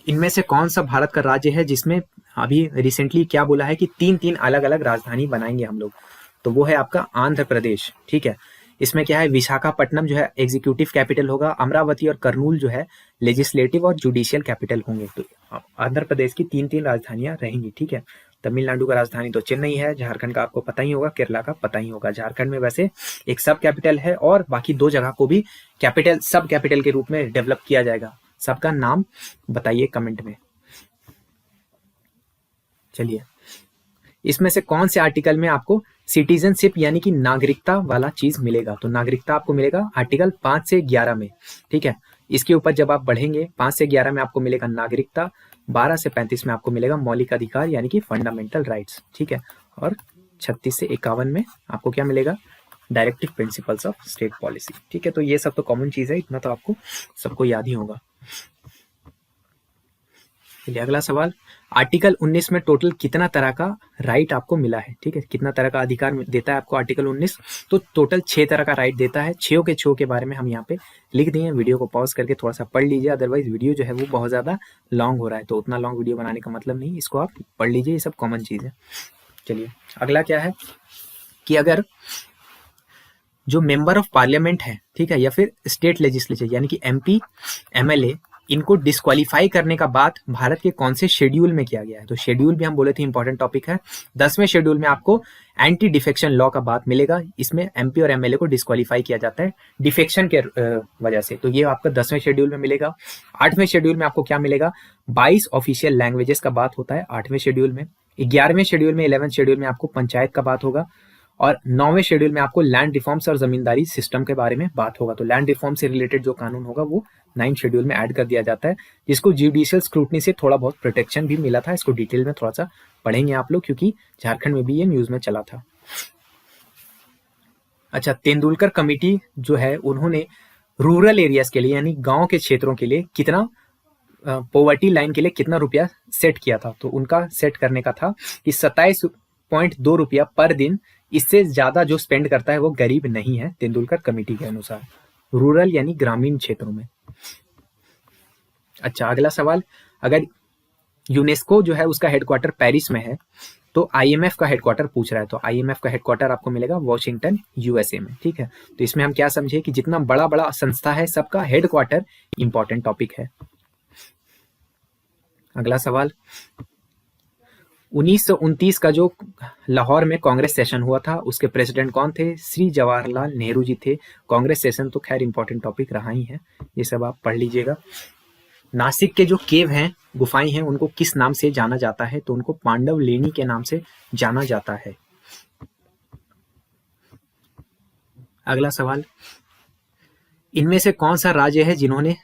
इनमें से कौन सा भारत का राज्य है जिसमें अभी रिसेंटली क्या बोला है कि 3-3 अलग अलग राजधानी बनाएंगे हम लोग? तो वो है आपका आंध्र प्रदेश, ठीक है। इसमें क्या है, विशाखापट्टनम जो है एग्जीक्यूटिव कैपिटल होगा, अमरावती और करनूल जो है लेजिस्लेटिव और जुडिशियल कैपिटल होंगे। तो आंध्र प्रदेश की 3-3 राजधानियां रहेंगी, ठीक है। तमिलनाडु का राजधानी तो चेन्नई है, झारखंड का आपको पता ही होगा, केरला का पता ही होगा। झारखंड में वैसे एक सब कैपिटल है और बाकी 2 जगह को भी कैपिटल, सब कैपिटल के रूप में डेवलप किया जाएगा। सबका नाम बताइए कमेंट में। चलिए, इसमें से कौन से आर्टिकल में आपको सिटीजनशिप यानी कि नागरिकता वाला चीज मिलेगा? तो नागरिकता आपको मिलेगा आर्टिकल 5 से 11 में, ठीक है। इसके ऊपर जब आप बढ़ेंगे 5 से 11 में आपको मिलेगा नागरिकता, 12 से 35 में आपको मिलेगा मौलिक अधिकार यानी कि फंडामेंटल राइट्स, ठीक है। और 36 से 51 में आपको क्या मिलेगा? Directive principles of state policy, ठीक है। तो ये सब तो कॉमन चीज है, इतना तो आपको सबको याद ही होगा। चलिए अगला सवाल, आर्टिकल 19 में टोटल कितना तरह का राइट आपको मिला है, ठीक है, कितना तरह का अधिकार देता है आपको आर्टिकल 19, तो टोटल 6 तरह का राइट देता है। 6 के 6 के बारे में हम यहाँ पे लिख दिए। वीडियो को पॉज करके थोड़ा सा पढ़ लीजिए, अदरवाइज वीडियो जो है वो बहुत ज़्यादा लॉन्ग हो रहा है, तो उतना लॉन्ग वीडियो बनाने का मतलब नहीं, इसको आप पढ़ लीजिए, ये सब कॉमन चीज़ है। चलिए अगला क्या है कि अगर जो मेंबर ऑफ पार्लियामेंट है, ठीक है, या फिर स्टेट लेजिस्लेचर यानी कि MP MLA, इनको डिस्क्वालीफाई करने का बात भारत के कौन से शेड्यूल में किया गया है। तो शेड्यूल भी हम बोले थे इंपॉर्टेंट टॉपिक है। 10वें शेड्यूल में आपको एंटी डिफेक्शन लॉ का बात मिलेगा। इसमें MP और MLA को डिस्क्वालीफाई किया जाता है डिफेक्शन के वजह से, तो ये आपका 10वें शेड्यूल में मिलेगा। 8वें शेड्यूल में आपको क्या मिलेगा, 22 ऑफिशियल लैंग्वेजेस का बात होता है 8वें शेड्यूल में। 11वें शेड्यूल में 11वें शेड्यूल में आपको पंचायत का बात होगा, और 9वें शेड्यूल में आपको लैंड रिफॉर्म्स और जमींदारी सिस्टम के बारे में बात होगा। तो लैंड रिफॉर्म से रिलेटेड जो कानून होगा वो 9th शेड्यूल में ऐड कर दिया जाता है, जिसको जुडिशियल स्क्रूटनी से थोड़ा बहुत प्रोटेक्शन भी मिला था। इसको डिटेल में थोड़ा सा पढ़ेंगे आप लोग, क्योंकि झारखंड में भी ये न्यूज में चला था। अच्छा, तेंदुलकर कमेटी जो है उन्होंने रूरल एरियाज के लिए यानी गांव के क्षेत्रों के लिए कितना पॉवर्टी लाइन के लिए कितना रुपया सेट किया था, तो उनका सेट करने का था कि 27.2 रुपया पर दिन। इससे ज्यादा जो स्पेंड करता है वो गरीब नहीं है, तेंदुलकर कमेटी के अनुसार, रूरल यानी ग्रामीण क्षेत्रों में। अच्छा, अगला सवाल, अगर यूनेस्को जो है उसका हेडक्वार्टर पेरिस में है, तो IMF का हेडक्वार्टर पूछ रहा है, तो IMF का हेडक्वार्टर आपको मिलेगा वॉशिंगटन USA में, ठीक है। तो इसमें हम क्या समझे कि जितना बड़ा बड़ा संस्था है सबका हेडक्वार्टर इंपॉर्टेंट टॉपिक है। अगला सवाल, 1929 का जो लाहौर में कांग्रेस सेशन हुआ था उसके प्रेसिडेंट कौन थे, श्री जवाहरलाल नेहरू जी थे। कांग्रेस सेशन तो खैर इंपॉर्टेंट टॉपिक रहा ही है, ये सब आप पढ़ लीजिएगा। नासिक के जो केव हैं, गुफाएं हैं, उनको किस नाम से जाना जाता है, तो उनको पांडवलेनी के नाम से जाना जाता है। अगला सवाल, इनमें से कौन सा राज्य है जिन्होंने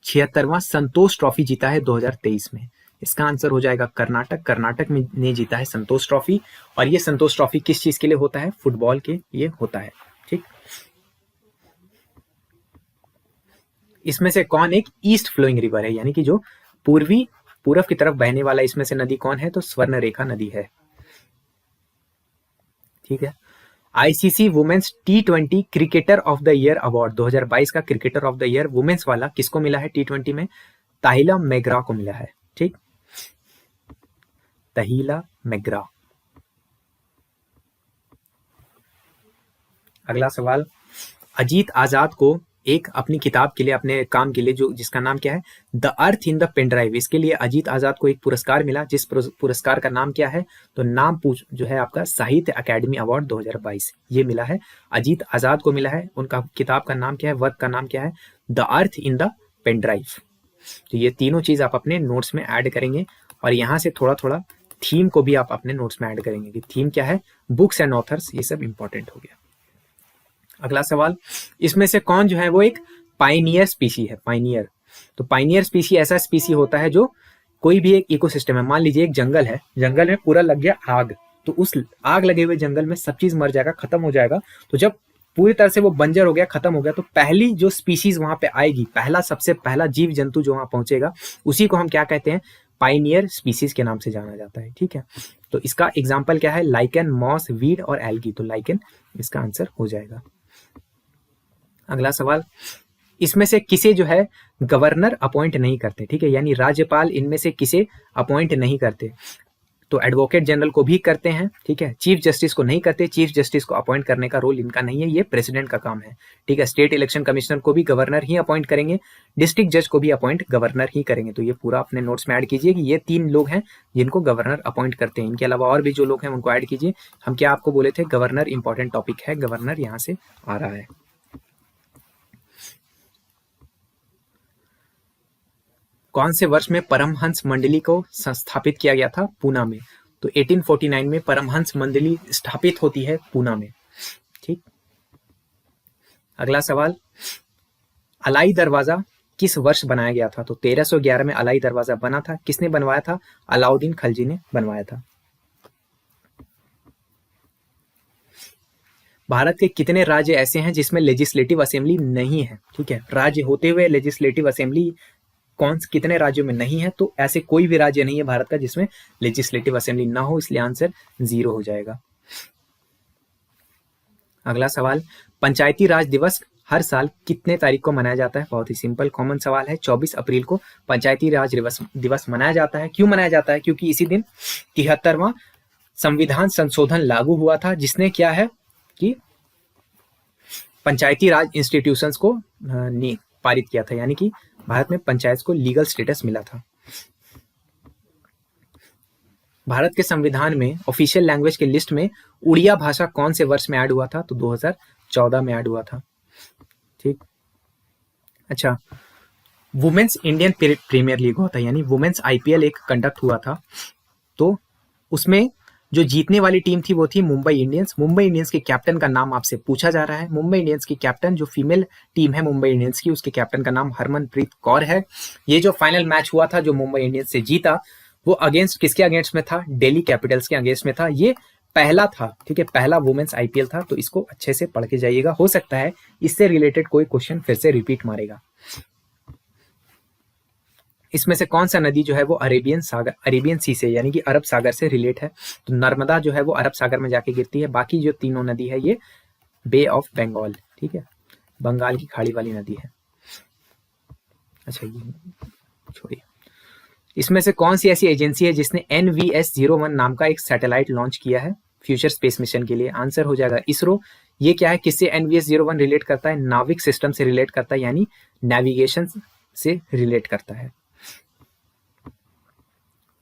76वां संतोष ट्रॉफी जीता है 2023 में। इसका आंसर हो जाएगा कर्नाटक। कर्नाटक में ने जीता है संतोष ट्रॉफी, और ये संतोष ट्रॉफी किस चीज के लिए होता है, फुटबॉल के लिए होता है, ठीक। इसमें से कौन एक ईस्ट फ्लोइंग रिवर है, यानी कि जो पूर्व की तरफ बहने वाला इसमें से नदी कौन है, तो स्वर्णरेखा नदी है, ठीक है। ICC women's T20 cricketer of the year award 2022 का cricketer of the year women's वाला किसको मिला है T20 में, ताहिला मैग्रा को मिला है, ठीक, ताहिला मैग्रा। अगला सवाल, अजीत आजाद को एक अपनी किताब के लिए, अपने काम के लिए, जो जिसका नाम क्या है, the earth in the pen drive, इसके लिए अजीत आजाद को एक पुरस्कार मिला, जिस पुरस्कार का नाम क्या है, तो नाम जो है आपका साहित्य अकेडमी अवार्ड 2022 ये मिला है, अजीत आजाद को मिला है। उनका किताब का नाम क्या है, वर्क का नाम क्या है, the earth in the pen drive. तो ये तीनों चीज आप अपने नोट्स में ऐड करेंगे, और यहाँ से थोड़ा थोड़ा थीम को भी आप अपने नोट्स में ऐड करेंगे कि थीम क्या है, बुक्स एंड ऑथर्स, ये सब इंपॉर्टेंट हो गया। अगला सवाल, इसमें से कौन जो है वो एक पाइनियर स्पीसी है, पाइनियर। तो पाइनियर स्पीसी ऐसा स्पीसी होता है जो कोई भी एक इकोसिस्टम है, मान लीजिए एक जंगल है, जंगल में पूरा लग गया आग, तो उस आग लगे हुए जंगल में सब चीज मर जाएगा, खत्म हो जाएगा। तो जब पूरी तरह से वो बंजर हो गया, खत्म हो गया, तो पहली जो स्पीसीज वहां पे आएगी, सबसे पहला जीव जंतु जो वहां पहुंचेगा, उसी को हम क्या कहते हैं, पाइनियर स्पीसीज के नाम से जाना जाता है, ठीक है। तो इसका एग्जाम्पल क्या है, लाइकन, मॉस, वीड और एल्गी, तो लाइकन इसका आंसर हो जाएगा। अगला सवाल, इसमें से किसे जो है गवर्नर अपॉइंट नहीं करते, ठीक है, यानी राज्यपाल इनमें से किसे अपॉइंट नहीं करते, तो एडवोकेट जनरल को भी करते हैं, ठीक है, चीफ जस्टिस को नहीं करते, चीफ जस्टिस को अपॉइंट करने का रोल इनका नहीं है, ये प्रेसिडेंट का काम है, ठीक है। स्टेट इलेक्शन कमिश्नर को भी गवर्नर ही अपॉइंट करेंगे, डिस्ट्रिक्ट जज को भी अपॉइंट गवर्नर ही करेंगे। तो ये पूरा अपने नोट्स में ऐड कीजिए कि ये 3 लोग हैं जिनको गवर्नर अपॉइंट करते हैं, इनके अलावा और भी जो लोग हैं उनको ऐड कीजिए। हम क्या आपको बोले थे, गवर्नर इंपॉर्टेंट टॉपिक है, गवर्नर यहाँ से आ रहा है। कौन से वर्ष में परमहंस मंडली को स्थापित किया गया था, पूना में। तो 1849 में परमहंस मंडली स्थापित होती है पूना में, ठीक। अगला सवाल, अलाई दरवाजा किस वर्ष बनाया गया था, तो 1311 में अलाई दरवाजा बना था, किसने बनवाया था, अलाउद्दीन खलजी ने बनवाया था। भारत के कितने राज्य ऐसे हैं जिसमें लेजिस्लेटिव असेंबली नहीं है, ठीक है, राज्य होते हुए लेजिस्लेटिव असेंबली कौन कितने राज्यों में नहीं है, तो ऐसे कोई भी राज्य नहीं है भारत का जिसमें लेजिस्लेटिव असेंबली ना हो, इसलिए आंसर 0 हो जाएगा। अगला सवाल, पंचायती राज दिवस हर साल कितने तारीख को मनाया जाता है? बहुत ही सिंपल कॉमन सवाल है, 24 अप्रैल को पंचायती राज दिवस मनाया जाता है। क्यों मनाया जाता है? क्योंकि इसी दिन 73वां संविधान संशोधन लागू हुआ था, जिसने क्या है कि पंचायती राज इंस्टीट्यूशंस को पारित किया था, यानी कि भारत में पंचायत को लीगल स्टेटस मिला था। भारत के संविधान में ऑफिशियल लैंग्वेज के लिस्ट में उड़िया भाषा कौन से वर्ष में ऐड हुआ था? तो 2014 में ऐड हुआ था। ठीक, अच्छा, वुमेन्स इंडियन प्रीमियर लीग होता है, यानी वुमेन्स आईपीएल एक कंडक्ट हुआ था, तो उसमें जो जीतने वाली टीम थी वो थी मुंबई इंडियंस। मुंबई इंडियंस के कैप्टन का नाम आपसे पूछा जा रहा है। मुंबई इंडियंस की कैप्टन, जो फीमेल टीम है मुंबई इंडियंस की, उसके कैप्टन का नाम हरमनप्रीत कौर है। ये जो फाइनल मैच हुआ था जो मुंबई इंडियंस से जीता, वो अगेंस्ट किसके अगेंस्ट में था? दिल्ली कैपिटल्स के अगेंस्ट में था। ये पहला था, ठीक है, पहला वुमेन्स आईपीएल था, तो इसको अच्छे से पढ़ के जाइएगा। हो सकता है इससे रिलेटेड कोई क्वेश्चन फिर से रिपीट मारेगा। इसमें से कौन सा नदी जो है वो अरेबियन सी से, यानी कि अरब सागर से रिलेट है? तो नर्मदा जो है वो अरब सागर में जाके गिरती है। बाकी जो तीनों नदी है ये बे ऑफ बंगाल, ठीक है, बंगाल की खाड़ी वाली नदी है। अच्छा, ये छोड़िए। इसमें से कौन सी ऐसी एजेंसी है जिसने NVS-01 नाम का एक सैटेलाइट लॉन्च किया है फ्यूचर स्पेस मिशन के लिए? आंसर हो जाएगा इसरो। ये क्या है, किससे NVS-01 रिलेट करता है? नाविक सिस्टम से रिलेट करता है, यानी नेविगेशन से रिलेट करता है।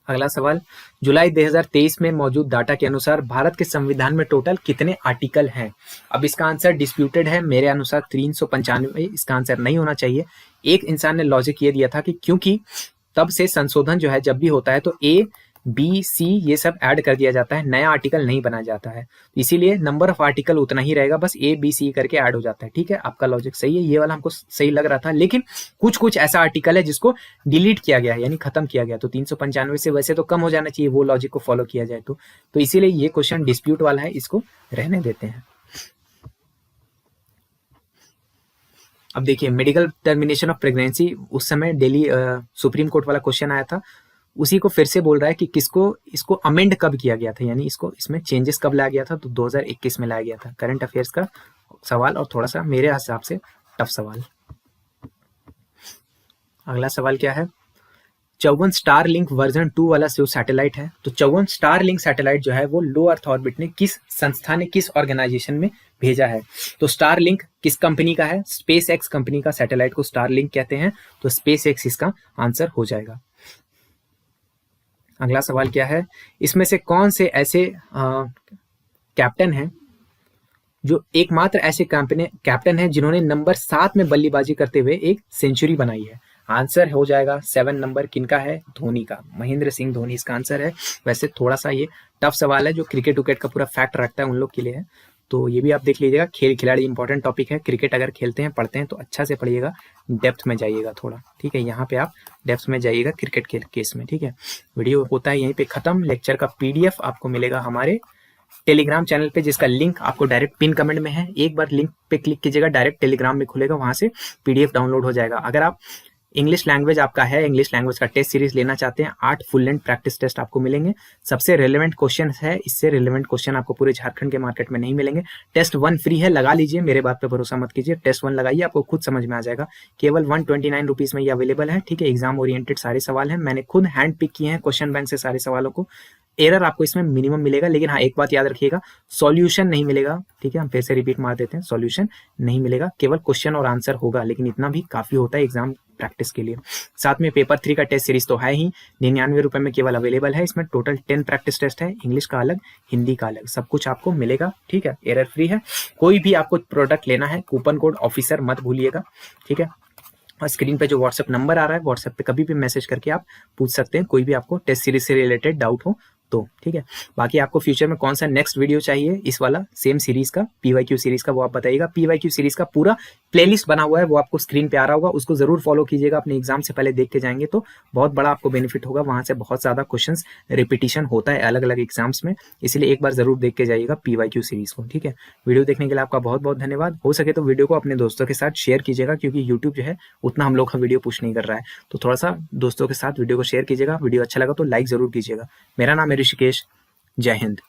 अगला सवाल, जुलाई 2023 में मौजूद डाटा के अनुसार भारत के संविधान में टोटल कितने आर्टिकल हैं? अब इसका आंसर डिस्प्यूटेड है, मेरे अनुसार 395 इसका आंसर नहीं होना चाहिए। एक इंसान ने लॉजिक ये दिया था कि क्योंकि तब से संशोधन जो है जब भी होता है तो A, B, C ये सब ऐड कर दिया जाता है, नया आर्टिकल नहीं बनाया जाता है, इसीलिए नंबर ऑफ आर्टिकल उतना ही रहेगा, बस A, B, C करके ऐड हो जाता है। ठीक है, आपका लॉजिक सही है, ये वाला हमको सही लग रहा था, लेकिन कुछ ऐसा आर्टिकल है जिसको डिलीट किया गया है, यानी खत्म किया गया, तो 395 से वैसे तो कम हो जाना चाहिए वो लॉजिक को फॉलो किया जाए तो इसीलिए ये क्वेश्चन डिस्प्यूट वाला है, इसको रहने देते हैं। अब देखिए, मेडिकल टर्मिनेशन ऑफ प्रेगनेंसी, उस समय दिल्ली सुप्रीम कोर्ट वाला क्वेश्चन आया था, उसी को फिर से बोल रहा है कि इसको अमेंड कब किया गया था, यानी इसमें चेंजेस कब लाया गया था? तो 2021 में लाया गया था। करंट अफेयर्स का सवाल और थोड़ा सा मेरे हिसाब से टफ सवाल। अगला सवाल क्या है, 54 स्टारलिंक वर्जन 2 वाला जो सैटेलाइट है, तो 54 स्टारलिंक सैटेलाइट जो है वो लो अर्थ ऑर्बिट ने किस संस्था ने, किस ऑर्गेनाइजेशन में भेजा है? तो स्टारलिंक किस कंपनी का है? स्पेस एक्स कंपनी का सैटेलाइट को स्टारलिंक कहते हैं, तो स्पेस एक्स इसका आंसर हो जाएगा। अगला सवाल क्या है, इसमें से कौन से ऐसे कैप्टन हैं जो एकमात्र ऐसे कैप्टन हैं जिन्होंने नंबर 7 में बल्लेबाजी करते हुए एक सेंचुरी बनाई है? आंसर हो जाएगा 7 नंबर किनका है? धोनी का, महेंद्र सिंह धोनी इसका आंसर है। वैसे थोड़ा सा ये टफ सवाल है, जो क्रिकेट विकेट का पूरा फैक्ट रखता है उन लोग के लिए है, तो ये भी आप देख लीजिएगा। खेल खिलाड़ी इंपॉर्टेंट टॉपिक है, क्रिकेट अगर खेलते हैं पढ़ते हैं तो अच्छा से पढ़िएगा, डेप्थ में जाइएगा थोड़ा, ठीक है, यहाँ पे आप डेप्थ में जाइएगा क्रिकेट के केस में, ठीक है। वीडियो होता है यहीं पे खत्म, लेक्चर का PDF आपको मिलेगा हमारे टेलीग्राम चैनल पे, जिसका लिंक आपको डायरेक्ट पिन कमेंट में है, एक बार लिंक पे क्लिक कीजिएगा, डायरेक्ट टेलीग्राम में खुलेगा, वहां से PDF डाउनलोड हो जाएगा। अगर आप इंग्लिश लैंग्वेज आपका है, इंग्लिश लैंग्वेज का टेस्ट सीरीज लेना चाहते हैं, 8 फुल लेंथ प्रैक्टिस टेस्ट आपको मिलेंगे, सबसे रेलेवेंट क्वेश्चन है, इससे रेलेवेंट क्वेश्चन आपको पूरे झारखंड के मार्केट में नहीं मिलेंगे। टेस्ट 1 फ्री है, लगा लीजिए, मेरे बात पे भरोसा मत कीजिए, टेस्ट 1 लगाइए, आपको खुद समझ में आ जाएगा। केवल 129 रुपीज में ये अवेलेबल है, ठीक है। एग्जाम ओरिएंटेड सारे सवाल हैं, मैंने खुद हैंड पिक किए हैं क्वेश्चन बैंक से सारे सवालों को। एरर आपको इसमें मिनिमम मिलेगा, लेकिन हाँ एक बात याद रखिएगा, सॉल्यूशन नहीं मिलेगा, ठीक है, हम फिर से रिपीट मार देते हैं, सॉल्यूशन नहीं मिलेगा, केवल क्वेश्चन और आंसर होगा, लेकिन इतना भी काफी होता है एग्जाम प्रैक्टिस के लिए। साथ में पेपर 3 का टेस्ट सीरीज तो है ही, 99 रुपए में केवल अवेलेबल है, इसमें टोटल 10 प्रैक्टिस टेस्ट है, इंग्लिश का अलग, हिंदी का अलग, सब कुछ आपको मिलेगा, ठीक है, एरर फ्री है। कोई भी आपको प्रोडक्ट लेना है, कूपन कोड ऑफिसर मत भूलिएगा, ठीक है। और स्क्रीन पे जो व्हाट्सएप नंबर आ रहा है, व्हाट्सएप पे कभी भी मैसेज करके आप पूछ सकते हैं, कोई भी आपको टेस्ट सीरीज से रिलेटेड डाउट हो तो ठीक है। बाकी आपको फ्यूचर में कौन सा नेक्स्ट वीडियो चाहिए इस वाला सेम सीरीज का, PYQ सीरीज का, वो आप बताइएगा। PYQ सीरीज का पूरा प्लेलिस्ट बना हुआ है, वो आपको स्क्रीन पे आ रहा होगा, उसको जरूर फॉलो कीजिएगा। अपने एग्जाम से पहले देख के जाएंगे तो बहुत बड़ा आपको बेनिफिट होगा। वहां से बहुत ज्यादा क्वेश्चंस रिपीटिशन होता है अलग अलग एग्जाम्स में, इसलिए एक बार जरूर देख के जाइएगा PYQ सीरीज को, ठीक है। वीडियो देखने के लिए आपका बहुत बहुत धन्यवाद। हो सके तो वीडियो को अपने दोस्तों के साथ शेयर कीजिएगा, क्योंकि यूट्यूब जो है उतना हम लोग का वीडियो पुश नहीं कर रहा है, तो थोड़ा सा दोस्तों के साथ वीडियो को शेयर कीजिएगा। वीडियो अच्छा लगा तो लाइक जरूर कीजिएगा। मेरा नाम है ऋषिकेश। जय हिंद।